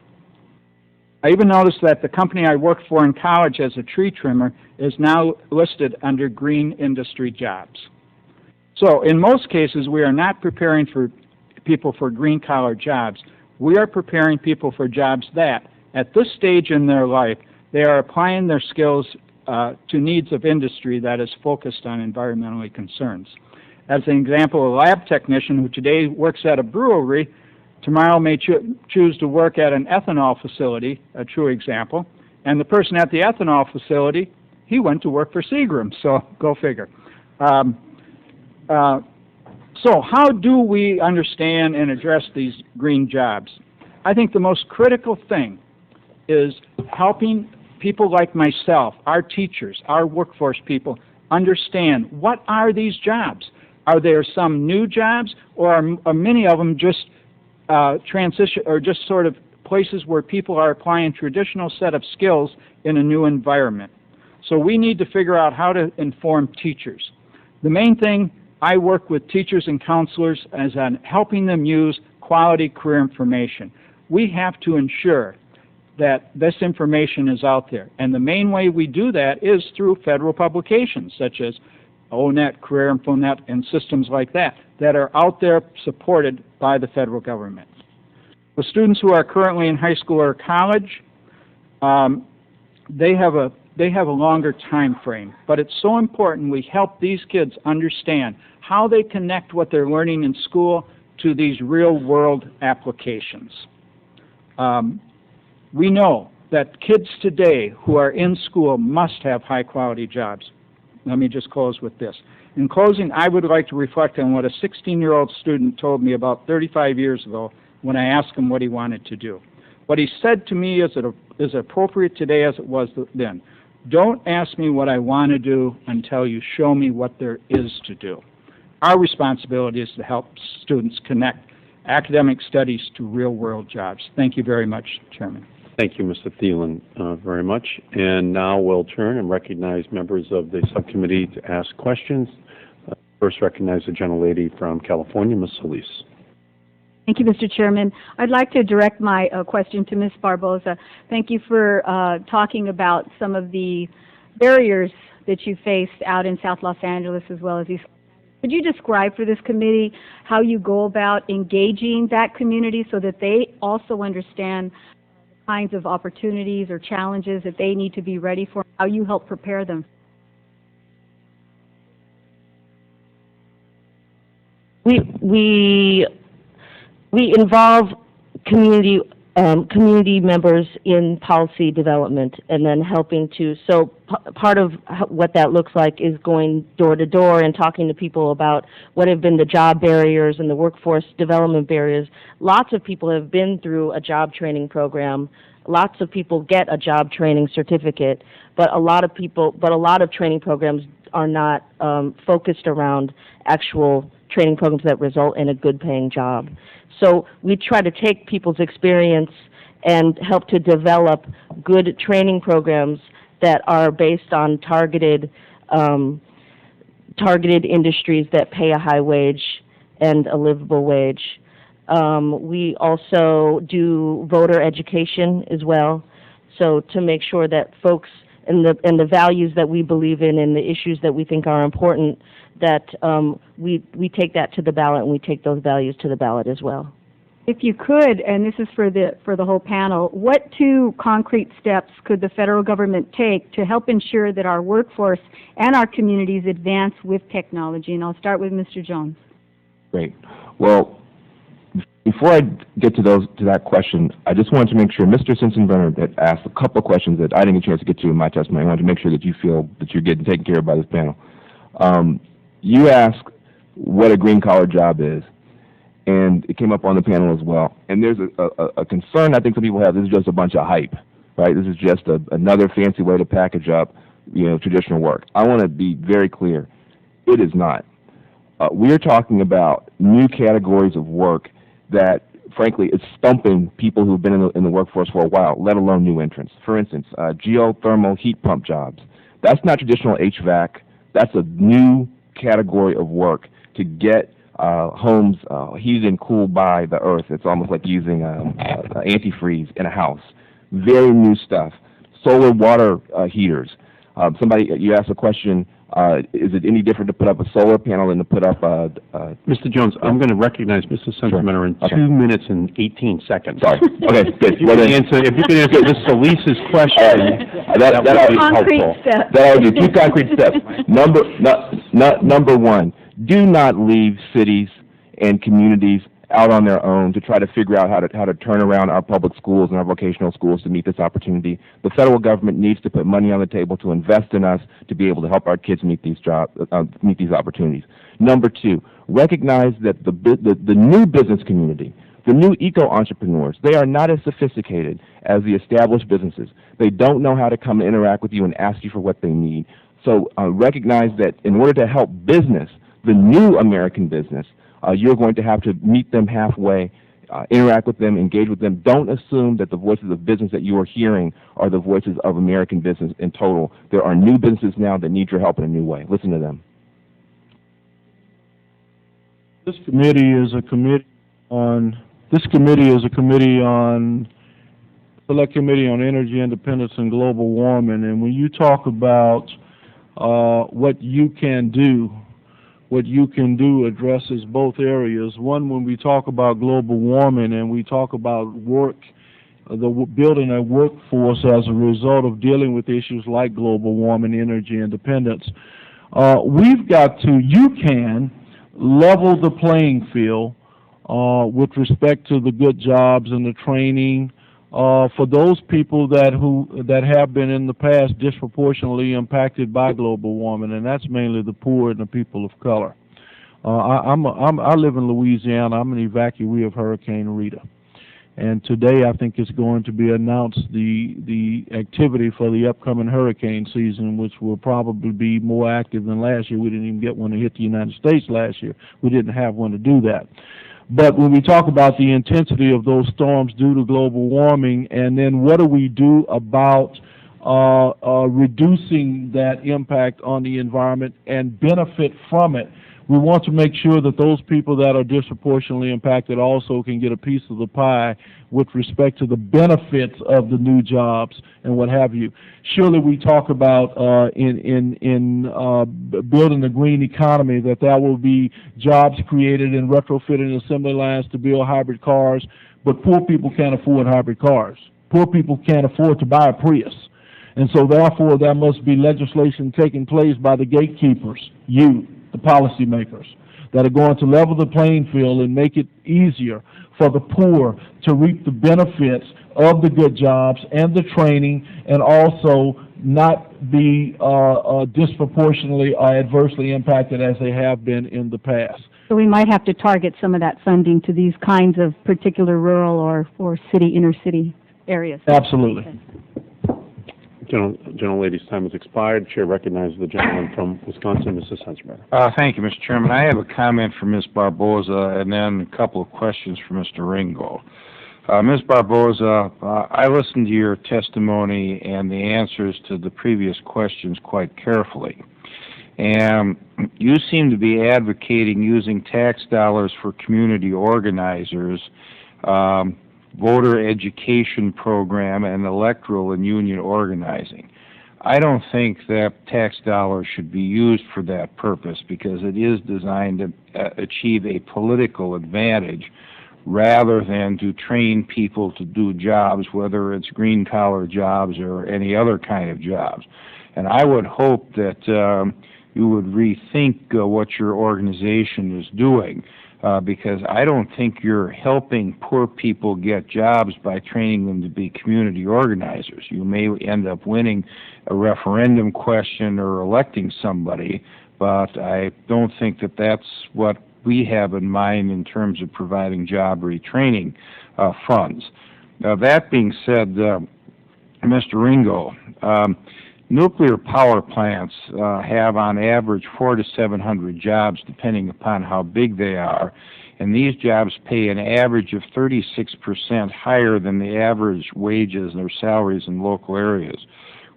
I even noticed that the company I worked for in college as a tree trimmer is now listed under green industry jobs. So in most cases, we are not preparing for people for green-collar jobs. We are preparing people for jobs that, at this stage in their life, they are applying their skills to needs of industry that is focused on environmentally concerns. As an example, a lab technician who today works at a brewery tomorrow may choose to work at an ethanol facility, a true example, and the person at the ethanol facility, he went to work for Seagram, so go figure. So how do we understand and address these green jobs? I think the most critical thing is helping people like myself, our teachers, our workforce people, understand what are these jobs. Are there some new jobs, or are many of them just transition, or just sort of places where people are applying traditional set of skills in a new environment? So we need to figure out how to inform teachers. The main thing, I work with teachers and counselors as on helping them use quality career information. We have to ensure that this information is out there. And the main way we do that is through federal publications, such as ONET, Career InfoNet, and systems like that are out there supported by the federal government. The students who are currently in high school or college, they have a longer time frame, but it's so important we help these kids understand how they connect what they're learning in school to these real-world applications. We know that kids today who are in school must have high-quality jobs. Let me just close with this. In closing, I would like to reflect on what a 16-year-old student told me about 35 years ago when I asked him what he wanted to do. What he said to me is appropriate today as it was then. Don't ask me what I want to do until you show me what there is to do. Our responsibility is to help students connect academic studies to real-world jobs. Thank you very much, Chairman. Thank you, Mr. Thelen, very much. And now we'll turn and recognize members of the subcommittee to ask questions. First recognize the gentlelady from California, Ms. Solis. Thank you, Mr. Chairman. I'd like to direct my question to Ms. Barboza. Thank you for talking about some of the barriers that you faced out in South Los Angeles as well as East. Could you describe for this committee how you go about engaging that community so that they also understand the kinds of opportunities or challenges that they need to be ready for, how you help prepare them? We involve community members in policy development and then helping to, so part of what that looks like is going door to door and talking to people about what have been the job barriers and the workforce development barriers. Lots of people have been through a job training program. Lots of people get a job training certificate, but a lot of training programs are not focused around actual training programs that result in a good paying job. So we try to take people's experience and help to develop good training programs that are based on targeted industries that pay a high wage and a livable wage. We also do voter education as well, so to make sure that folks and the values that we believe in and the issues that we think are important, that we take that to the ballot and we take those values to the ballot as well. If you could, and this is for the whole panel, what 2 concrete steps could the federal government take to help ensure that our workforce and our communities advance with technology? And I'll start with Mr. Jones. Great. Well, before I get to that question, I just wanted to make sure Mr. Sensenbrenner had asked a couple of questions that I didn't get a chance to get to in my testimony. I wanted to make sure that you feel that you're getting taken care of by this panel. You asked what a green-collar job is, and it came up on the panel as well. And there's a concern I think some people have. This is just a bunch of hype, right? This is just another fancy way to package up, traditional work. I want to be very clear. It is not. We're talking about new categories of work that, frankly, is stumping people who've been in the workforce for a while, let alone new entrants. For instance, geothermal heat pump jobs. That's not traditional HVAC. That's a new category of work to get homes heated and cooled by the earth. It's almost like using antifreeze in a house. Very new stuff. Solar water heaters. You asked a question, is it any different to put up a solar panel than to put up Mr. Jones, I'm going to recognize Mr. Sensenbrenner in 2 minutes and 18 seconds. Sorry. Okay, good. If you could answer Ms. Solis's question, that would be helpful. That would be 2 concrete steps. Number 1, do not leave cities and communities out on their own to try to figure out how to turn around our public schools and our vocational schools to meet this opportunity. The federal government needs to put money on the table to invest in us to be able to help our kids meet these opportunities. Number 2, recognize that the new business community, the new eco-entrepreneurs, they are not as sophisticated as the established businesses. They don't know how to come and interact with you and ask you for what they need. So recognize that in order to help business, the new American business, you're going to have to meet them halfway, interact with them, engage with them. Don't assume that the voices of business that you are hearing are the voices of American business in total. There are new businesses now that need your help in a new way. Listen to them. This committee is a committee on Select Committee on Energy Independence and Global Warming, and when you talk about what you can do. What you can do addresses both areas. One, when we talk about global warming and we talk about building a workforce as a result of dealing with issues like global warming, energy independence, you can level the playing field with respect to the good jobs and the training for those people that have been in the past disproportionately impacted by global warming, and that's mainly the poor and the people of color. I live in Louisiana. I'm an evacuee of Hurricane Rita, and today I think it's going to be announced the activity for the upcoming hurricane season, which will probably be more active than last year. We didn't even get one to hit the United States last year. We didn't have one to do that. But when we talk about the intensity of those storms due to global warming, and then what do we do about reducing that impact on the environment and benefit from it, we want to make sure that those people that are disproportionately impacted also can get a piece of the pie with respect to the benefits of the new jobs and what have you. Surely we talk about in building the green economy that there will be jobs created in retrofitting assembly lines to build hybrid cars, but poor people can't afford hybrid cars. Poor people can't afford to buy a Prius. And so therefore there must be legislation taking place by the gatekeepers, the policymakers, that are going to level the playing field and make it easier for the poor to reap the benefits of the good jobs and the training, and also not be disproportionately or adversely impacted as they have been in the past. So we might have to target some of that funding to these kinds of particular rural or inner city areas. Absolutely. Okay. Gentlelady's time has expired. Chair recognizes the gentleman from Wisconsin, Mrs. Sensenbrenner. Thank you, Mr. Chairman. I have a comment for Ms. Barboza and then a couple of questions for Mr. Ringo. Ms. Barboza, I listened to your testimony and the answers to the previous questions quite carefully. And you seem to be advocating using tax dollars for community organizers, voter education program, and electoral and union organizing. I don't think that tax dollars should be used for that purpose because it is designed to achieve a political advantage rather than to train people to do jobs, whether it's green-collar jobs or any other kind of jobs. And I would hope that you would rethink what your organization is doing. Because I don't think you're helping poor people get jobs by training them to be community organizers. You may end up winning a referendum question or electing somebody, but I don't think that that's what we have in mind in terms of providing job retraining funds. That being said, Mr. Ringo, nuclear power plants have on average 400 to 700 jobs depending upon how big they are, and these jobs pay an average of 36% higher than the average wages or salaries in local areas.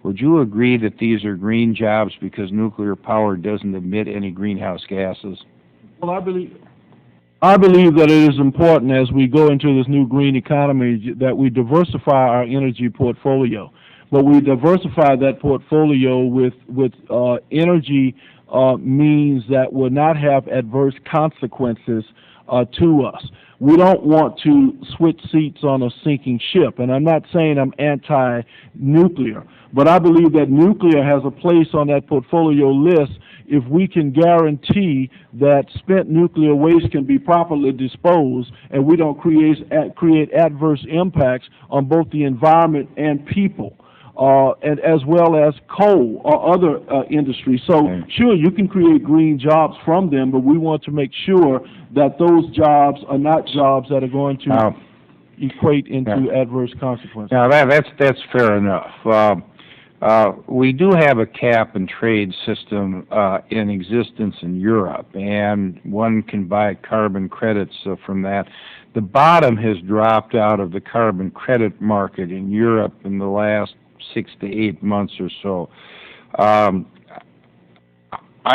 Would you agree that these are green jobs because nuclear power doesn't emit any greenhouse gases? Well, I believe that it is important as we go into this new green economy that we diversify our energy portfolio. But we diversify that portfolio with energy means that will not have adverse consequences to us. We don't want to switch seats on a sinking ship, and I'm not saying I'm anti-nuclear, but I believe that nuclear has a place on that portfolio list if we can guarantee that spent nuclear waste can be properly disposed and we don't create adverse impacts on both the environment and people. And as well as coal or other industries. So sure, you can create green jobs from them, but we want to make sure that those jobs are not jobs that are going to equate into adverse consequences. Now that's fair enough. We do have a cap and trade system in existence in Europe, and one can buy carbon credits from that. The bottom has dropped out of the carbon credit market in Europe in the last 6 to 8 months or so. I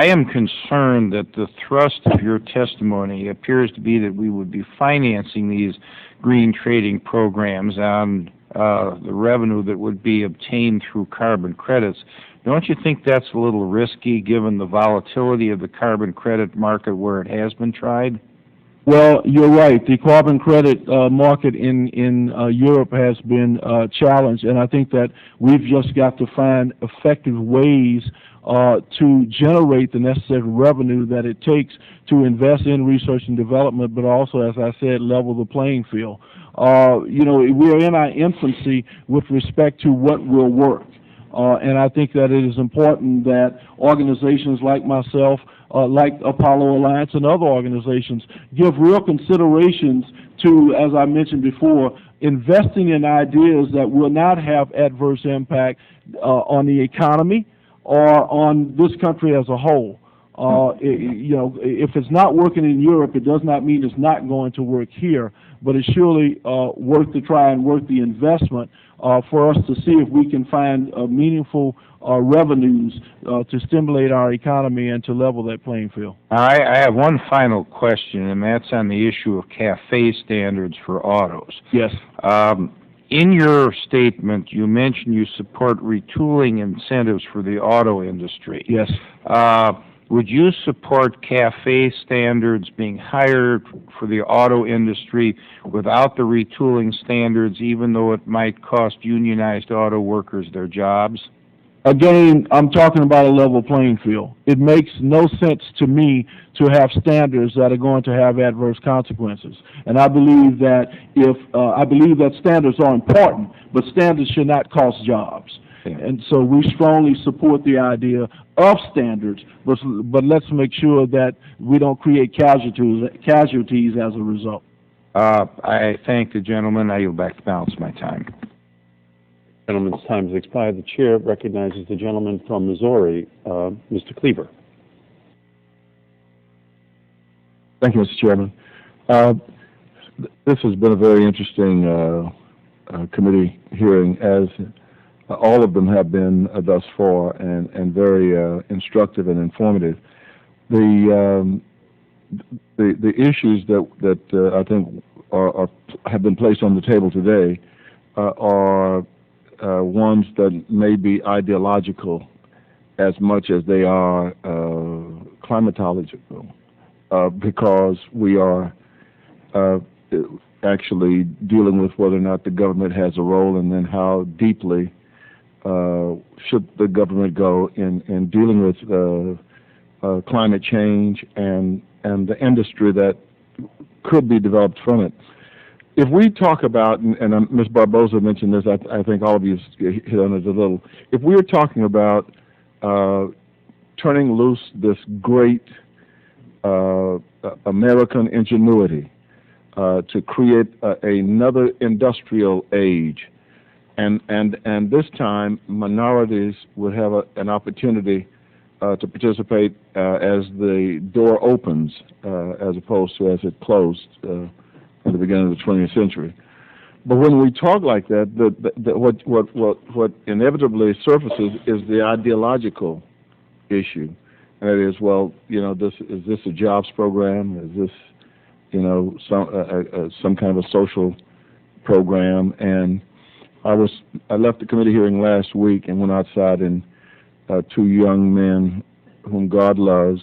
am concerned that the thrust of your testimony appears to be that we would be financing these green trading programs on the revenue that would be obtained through carbon credits. Don't you think that's a little risky given the volatility of the carbon credit market where it has been tried? Well, you're right. The carbon credit market in Europe has been challenged, and I think that we've just got to find effective ways to generate the necessary revenue that it takes to invest in research and development, but also, as I said, level the playing field. We're in our infancy with respect to what will work. And I think that it is important that organizations like myself, like Apollo Alliance and other organizations, give real considerations to, as I mentioned before, investing in ideas that will not have adverse impact on the economy or on this country as a whole. If it's not working in Europe, it does not mean it's not going to work here, but it's surely worth to try and worth the investment for us to see if we can find meaningful revenues to stimulate our economy and to level that playing field. I have one final question, and that's on the issue of CAFE standards for autos. Yes. In your statement, you mentioned you support retooling incentives for the auto industry. Yes. Would you support CAFE standards being higher for the auto industry without the retooling standards, even though it might cost unionized auto workers their jobs? Again, I'm talking about a level playing field. It makes no sense to me to have standards that are going to have adverse consequences. And I believe that standards are important, but standards should not cost jobs. Yeah. And so we strongly support the idea of standards, but let's make sure that we don't create casualties as a result. I thank the gentleman. I yield back the balance of my time. The gentleman's time has expired. The chair recognizes the gentleman from Missouri, Mr. Cleaver. Thank you, Mr. Chairman. This has been a very interesting committee hearing, as all of them have been thus far, and very instructive and informative. The issues that I think have been placed on the table today are ones that may be ideological as much as they are climatological, because we are actually dealing with whether or not the government has a role, and then how deeply should the government go in dealing with climate change and the industry that could be developed from it. If we talk about, and Ms. Barboza mentioned this, I think all of you hit on it a little. If we're talking about turning loose this great American ingenuity to create another industrial age, and this time minorities would have an opportunity to participate as the door opens, as opposed to as it closed at the beginning of the 20th century. But when we talk like that, what inevitably surfaces is the ideological issue, and that is, well, is this a jobs program? Is this, some kind of a social program? And I left the committee hearing last week and went outside, and two young men whom God loves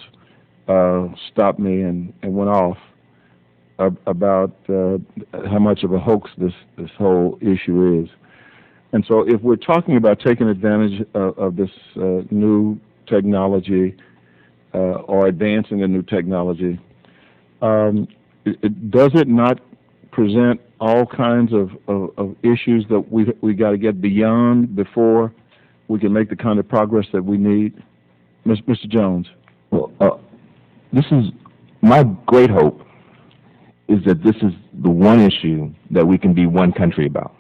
stopped me and went off about how much of a hoax this whole issue is. And so if we're talking about taking advantage of this new technology or advancing a new technology, does it not present all kinds of issues that we got to get beyond before we can make the kind of progress that we need? Mr. Jones. Well, this is my great hope, is that this is the one issue that we can be one country about.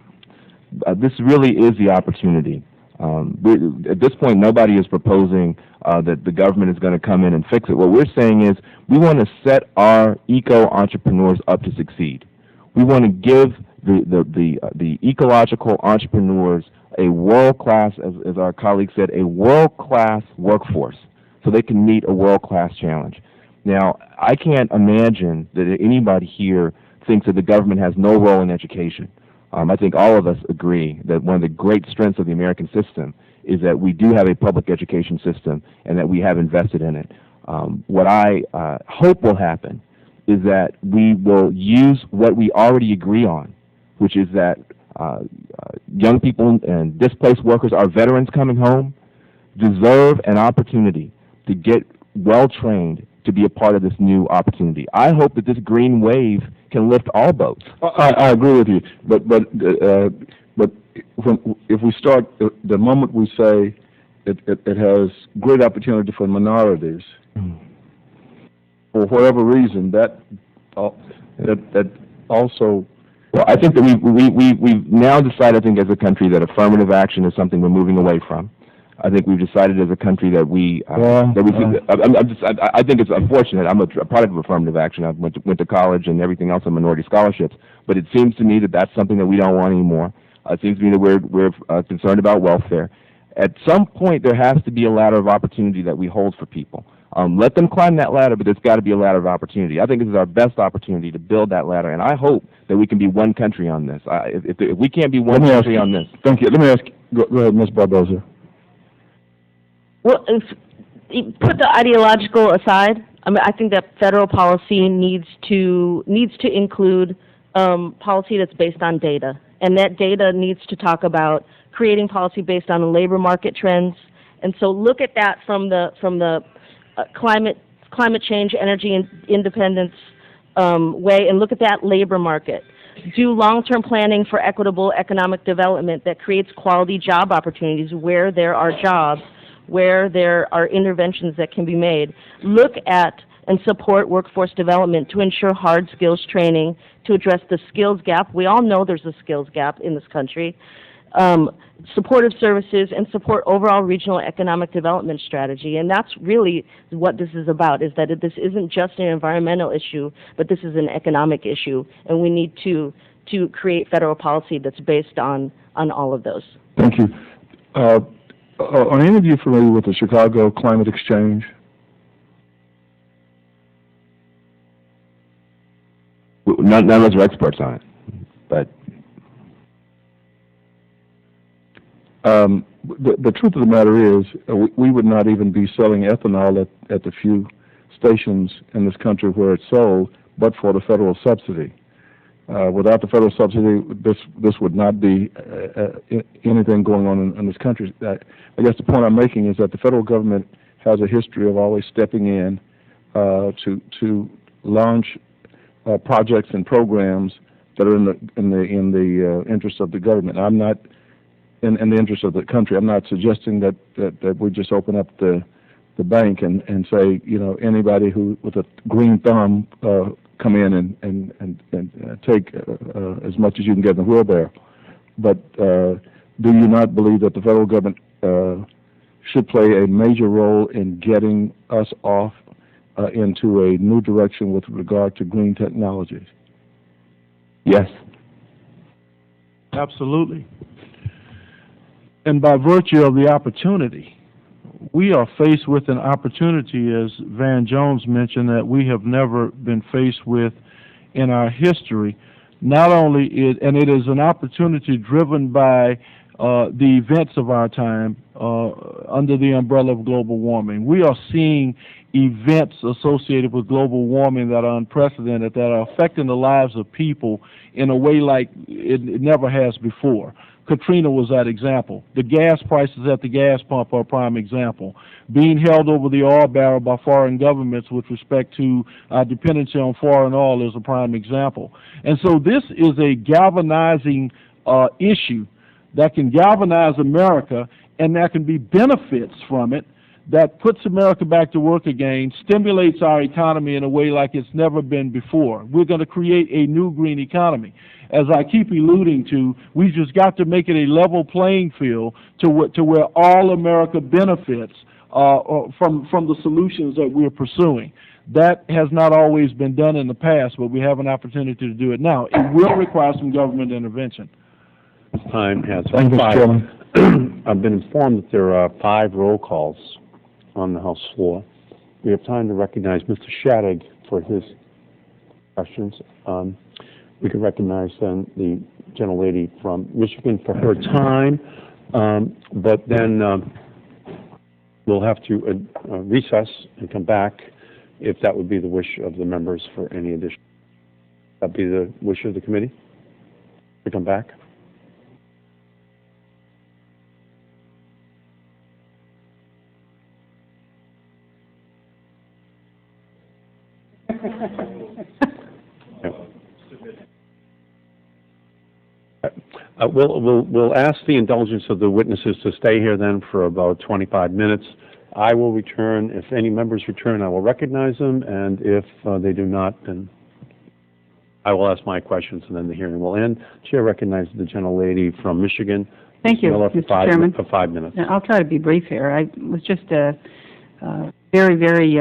This really is the opportunity. At this point, nobody is proposing that the government is going to come in and fix it. What we're saying is we want to set our eco-entrepreneurs up to succeed. We want to give the ecological entrepreneurs a world-class, as our colleague said, a world-class workforce, so they can meet a world-class challenge. Now, I can't imagine that anybody here thinks that the government has no role in education. I think all of us agree that one of the great strengths of the American system is that we do have a public education system and that we have invested in it. What I hope will happen is that we will use what we already agree on, which is that young people and displaced workers, our veterans coming home, deserve an opportunity to get well-trained to be a part of this new opportunity. I hope that this green wave can lift all boats. I agree with you, but if we start, the moment we say it has great opportunity for minorities, for whatever reason, that also. Well, I think that we've now decided, I think, as a country that affirmative action is something we're moving away from. I think we've decided as a country that I think it's unfortunate. I'm a product of affirmative action. I went to college and everything else on minority scholarships, but it seems to me that that's something that we don't want anymore. It seems to me that we're concerned about welfare. At some point, there has to be a ladder of opportunity that we hold for people. Let them climb that ladder, but there's got to be a ladder of opportunity. I think this is our best opportunity to build that ladder, and I hope that we can be one country on this. If we can't be one country on this. Thank you. Let me ask. Go ahead, Ms. Barboza. Well, put the ideological aside. I mean, I think that federal policy needs to include policy that's based on data, and that data needs to talk about creating policy based on the labor market trends. And so, look at that from the climate change, energy independence way, and look at that labor market. Do long-term planning for equitable economic development that creates quality job opportunities where there are jobs, where there are interventions that can be made. Look at and support workforce development to ensure hard skills training to address the skills gap. We all know there's a skills gap in this country. Supportive services, and support overall regional economic development strategy. And that's really what this is about, is that this isn't just an environmental issue, but this is an economic issue. And we need to create federal policy that's based on all of those. Thank you. Are any of you familiar with the Chicago Climate Exchange? None of us are experts on it, but the truth of the matter is we would not even be selling ethanol at the few stations in this country where it's sold, but for the federal subsidy. Without the federal subsidy, this would not be anything going on in this country. I guess the point I'm making is that the federal government has a history of always stepping in to launch projects and programs that are in the interest of the government. I'm not in the interest of the country. I'm not suggesting that we just open up the bank and say, anybody who with a green thumb come in and take as much as you can get in the wheelbarrow. But do you not believe that the federal government should play a major role in getting us off into a new direction with regard to green technologies? yes. Absolutely. And by virtue of the opportunity, we are faced with an opportunity, as Van Jones mentioned, that we have never been faced with in our history. Not only it is an opportunity driven by the events of our time under the umbrella of global warming. We are seeing events associated with global warming that are unprecedented, that are affecting the lives of people in a way like it never has before. Katrina was that example. The gas prices at the gas pump are a prime example. Being held over the oil barrel by foreign governments with respect to our dependency on foreign oil is a prime example. And so this is a galvanizing issue that can galvanize America, and there can be benefits from it that puts America back to work again, stimulates our economy in a way like it's never been before. We're going to create a new green economy. As I keep alluding to, we just got to make it a level playing field to where all America benefits from the solutions that we're pursuing. That has not always been done in the past, but we have an opportunity to do it now. It will require some government intervention. Time has Thank you, Mr. Chairman. I've been informed that there are 5 roll calls on the House floor. We have time to recognize Mr. Shattuck for his questions. We can recognize then the gentlelady from Michigan for her time, but then we'll have to recess and come back if that would be the wish of the members for any addition. That be the wish of the committee to come back? We'll ask the indulgence of the witnesses to stay here then for about 25 minutes. I will return. If any members return, I will recognize them, and if they do not, then I will ask my questions, and then the hearing will end. Chair recognizes the gentlelady from Michigan. Thank you, Miller, Mr. Chairman. For 5 minutes. Now, I'll try to be brief here. I was just very, very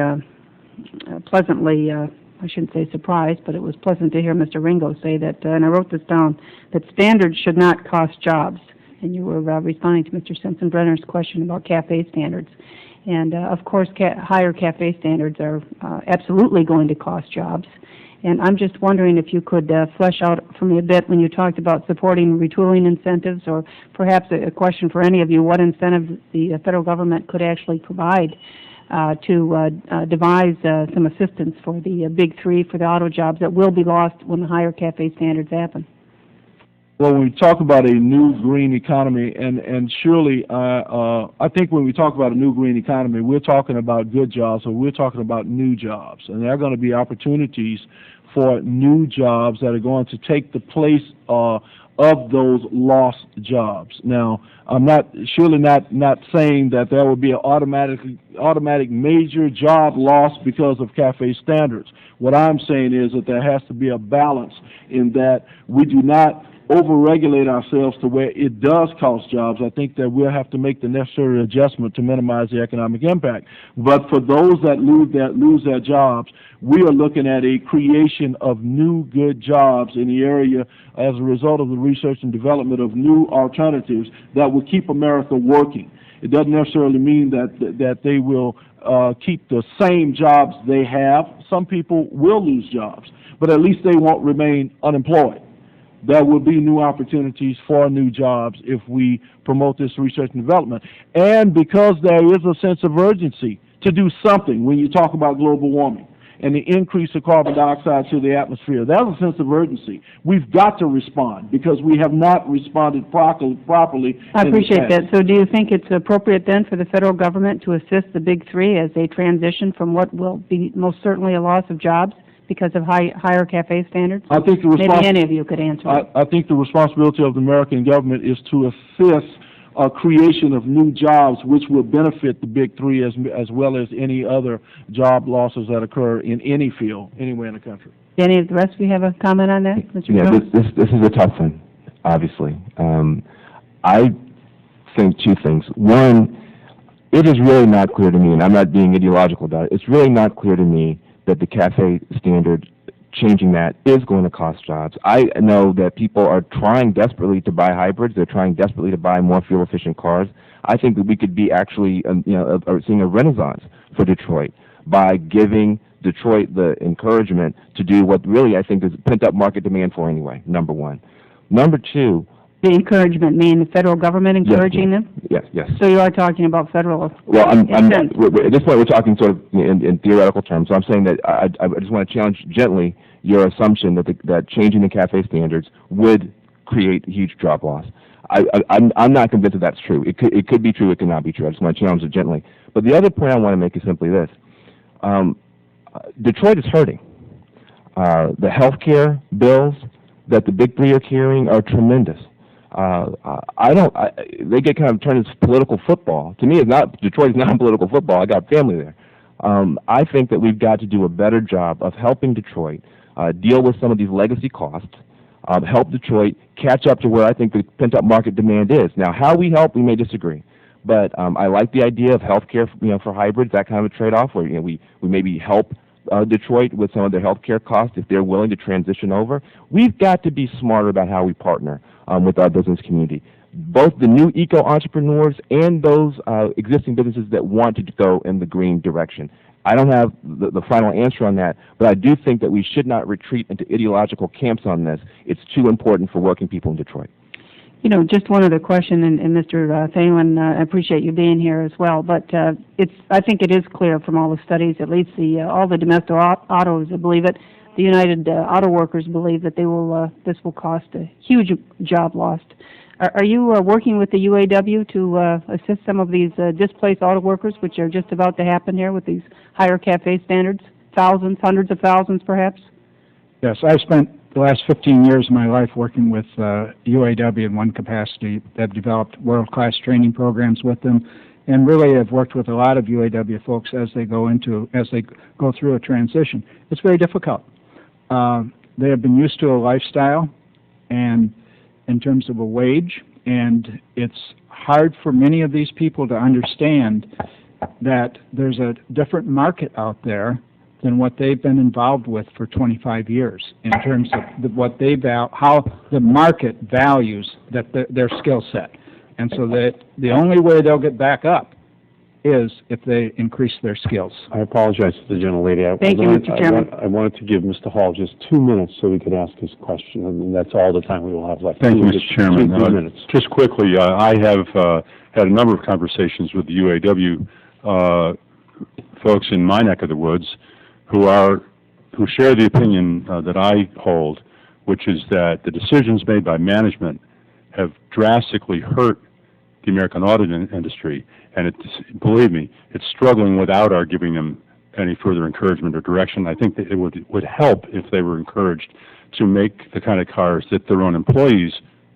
pleasantly, I shouldn't say surprised, but it was pleasant to hear Mr. Ringo say that, and I wrote this down, that standards should not cost jobs. And you were responding to Mr. Sensenbrenner's question about CAFE standards. And, of course, higher CAFE standards are absolutely going to cost jobs. And I'm just wondering if you could flesh out for me a bit when you talked about supporting retooling incentives, or perhaps a question for any of you, what incentives the federal government could actually provide to devise some assistance for the big three, for the auto jobs that will be lost when the higher CAFE standards happen. Well, when we talk about a new green economy, and surely I think when we talk about a new green economy, we're talking about good jobs, or we're talking about new jobs. And there are going to be opportunities for new jobs that are going to take the place of those lost jobs. Now, I'm not saying that there will be an automatic major job loss because of CAFE standards. What I'm saying is that there has to be a balance in that we do not overregulate ourselves to where it does cost jobs. I think that we'll have to make the necessary adjustment to minimize the economic impact. But for those that lose their jobs, we are looking at a creation of new good jobs in the area as a result of the research and development of new alternatives that will keep America working. It doesn't necessarily mean that they will keep the same jobs they have. Some people will lose jobs, but at least they won't remain unemployed. There will be new opportunities for new jobs if we promote this research and development. And because there is a sense of urgency to do something when you talk about global warming and the increase of carbon dioxide to the atmosphere, there's a sense of urgency. We've got to respond because we have not responded properly. I appreciate that. So do you think it's appropriate then for the federal government to assist the big three as they transition from what will be most certainly a loss of jobs because of higher CAFE standards? I think maybe any of you could answer. I think the responsibility of the American government is to assist creation of new jobs, which will benefit the big three as well as any other job losses that occur in any field anywhere in the country. Any of the rest of you have a comment on that, Mr. Yeah, Jones? this is a tough one, obviously. I think two things. One, it is really not clear to me, and I'm not being ideological about it, it's really not clear to me that the CAFE standard, changing that, is going to cost jobs. I know that people are trying desperately to buy hybrids. They're trying desperately to buy more fuel-efficient cars. I think that we could be actually, seeing a renaissance for Detroit by giving Detroit the encouragement to do what really I think is pent-up market demand for anyway, number one. Number two, the encouragement mean the federal government encouraging them? Yes. So you are talking about federal. Well, at this point we're talking sort of in theoretical terms. So I'm saying that I just want to challenge gently your assumption that changing the CAFE standards would create huge job loss. I'm not convinced that that's true. It could be true. It could not be true. I just want to challenge it gently. But the other point I want to make is simply this: Detroit is hurting. The health care bills that the big three are carrying are tremendous. They get kind of turned into political football. To me, Detroit is not political football. I got family there. I think that we've got to do a better job of helping Detroit deal with some of these legacy costs, help Detroit catch up to where I think the pent-up market demand is. Now, how we help, we may disagree. But I like the idea of health care, for hybrids, that kind of a trade-off where, we maybe help Detroit with some of their health care costs if they're willing to transition over. We've got to be smarter about how we partner with our business community. both the new eco-entrepreneurs and those existing businesses that want to go in the green direction. I don't have the final answer on that, but I do think that we should not retreat into ideological camps on this. It's too important for working people in Detroit. You know, just one other question, and Mr. Thelen, I appreciate you being here as well, but I think it is clear from all the studies, at least all the domestic autos believe it, the United Auto Workers believe that this will cost a huge job loss. Are you working with the UAW to assist some of these displaced auto workers, which are just about to happen here with these higher CAFE standards? Thousands, hundreds of thousands, perhaps? Yes, I've spent the last 15 years of my life working with UAW in one capacity. I've developed world-class training programs with them, and really have worked with a lot of UAW folks as they go through a transition. It's very difficult. They have been used to a lifestyle, and in terms of a wage, and it's hard for many of these people to understand that there's a different market out there than what they've been involved with for 25 years in terms of how the market values their skill set. And so the only way they'll get back up is if they increase their skills. I apologize to the gentlelady. Thank you, Mr. Chairman. I wanted to give Mr. Hall just 2 minutes so we could ask his question, and that's all the time we will have left. Thank you, Mr. Chairman. 2 minutes. Just quickly, I have had a number of conversations with the UAW folks in my neck of the woods who share the opinion that I hold, which is that the decisions made by management have drastically hurt the American auto industry, and believe me, it's struggling without our giving them any further encouragement or direction. I think that it would help if they were encouraged to make the kind of cars that their own employees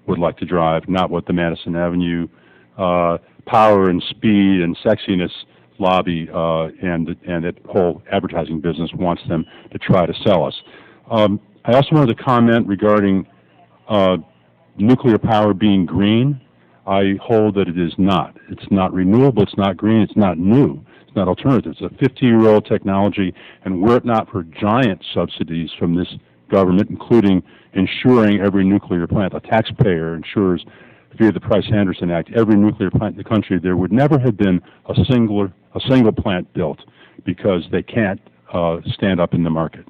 would like to drive, not what the Madison Avenue power and speed and sexiness lobby and that whole advertising business wants them to try to sell us. I also wanted to comment regarding nuclear power being green. I hold that it is not. It's not renewable, it's not green, it's not new, it's not alternative. It's a 50-year-old technology, and were it not for giant subsidies from this government, including insuring every nuclear plant, the taxpayer insures via the Price-Anderson Act, every nuclear plant in the country, there would never have been a single plant built, because they can't stand up in the market.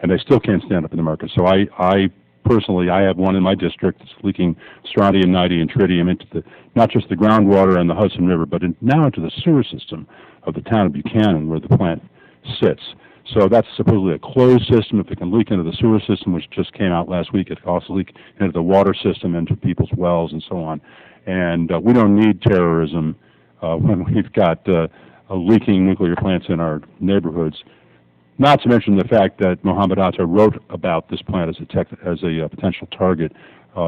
And they still can't stand up in the market. So I personally, I have one in my district that's leaking strontium, nitide, and tritium into not just the groundwater and the Hudson River, but now into the sewer system of the town of Buchanan where the plant sits. So that's supposedly a closed system. If it can leak into the sewer system, which just came out last week, it can also leak into the water system, into people's wells, and so on. And we don't need terrorism when we've got leaking nuclear plants in our neighborhoods. Not to mention the fact that Mohammed Atta wrote about this plant as a potential target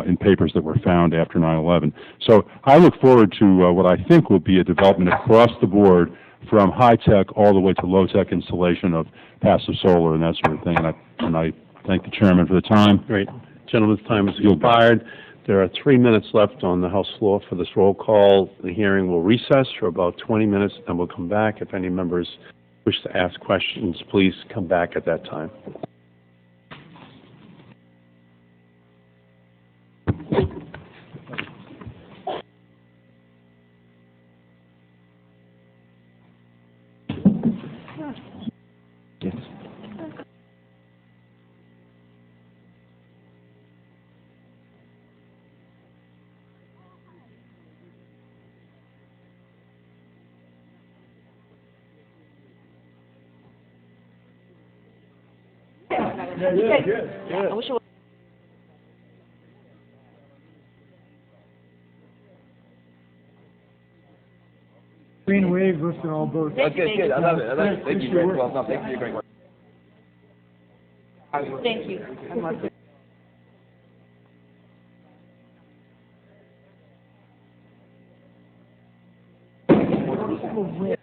in papers that were found after 9/11. So I look forward to what I think will be a development across the board, from high-tech all the way to low-tech installation of passive solar and that sort of thing. And I thank the chairman for the time. Great. Gentleman's time has expired. There are 3 minutes left on the House floor for this roll call. The hearing will recess for about 20 minutes, and we'll come back. If any members wish to ask questions, please come back at that time. Yes. I wish it was. Green wave lifted all boats. Okay, good. I love it. Thank you. Great work. Well, no, thank you. Great work. Thank you.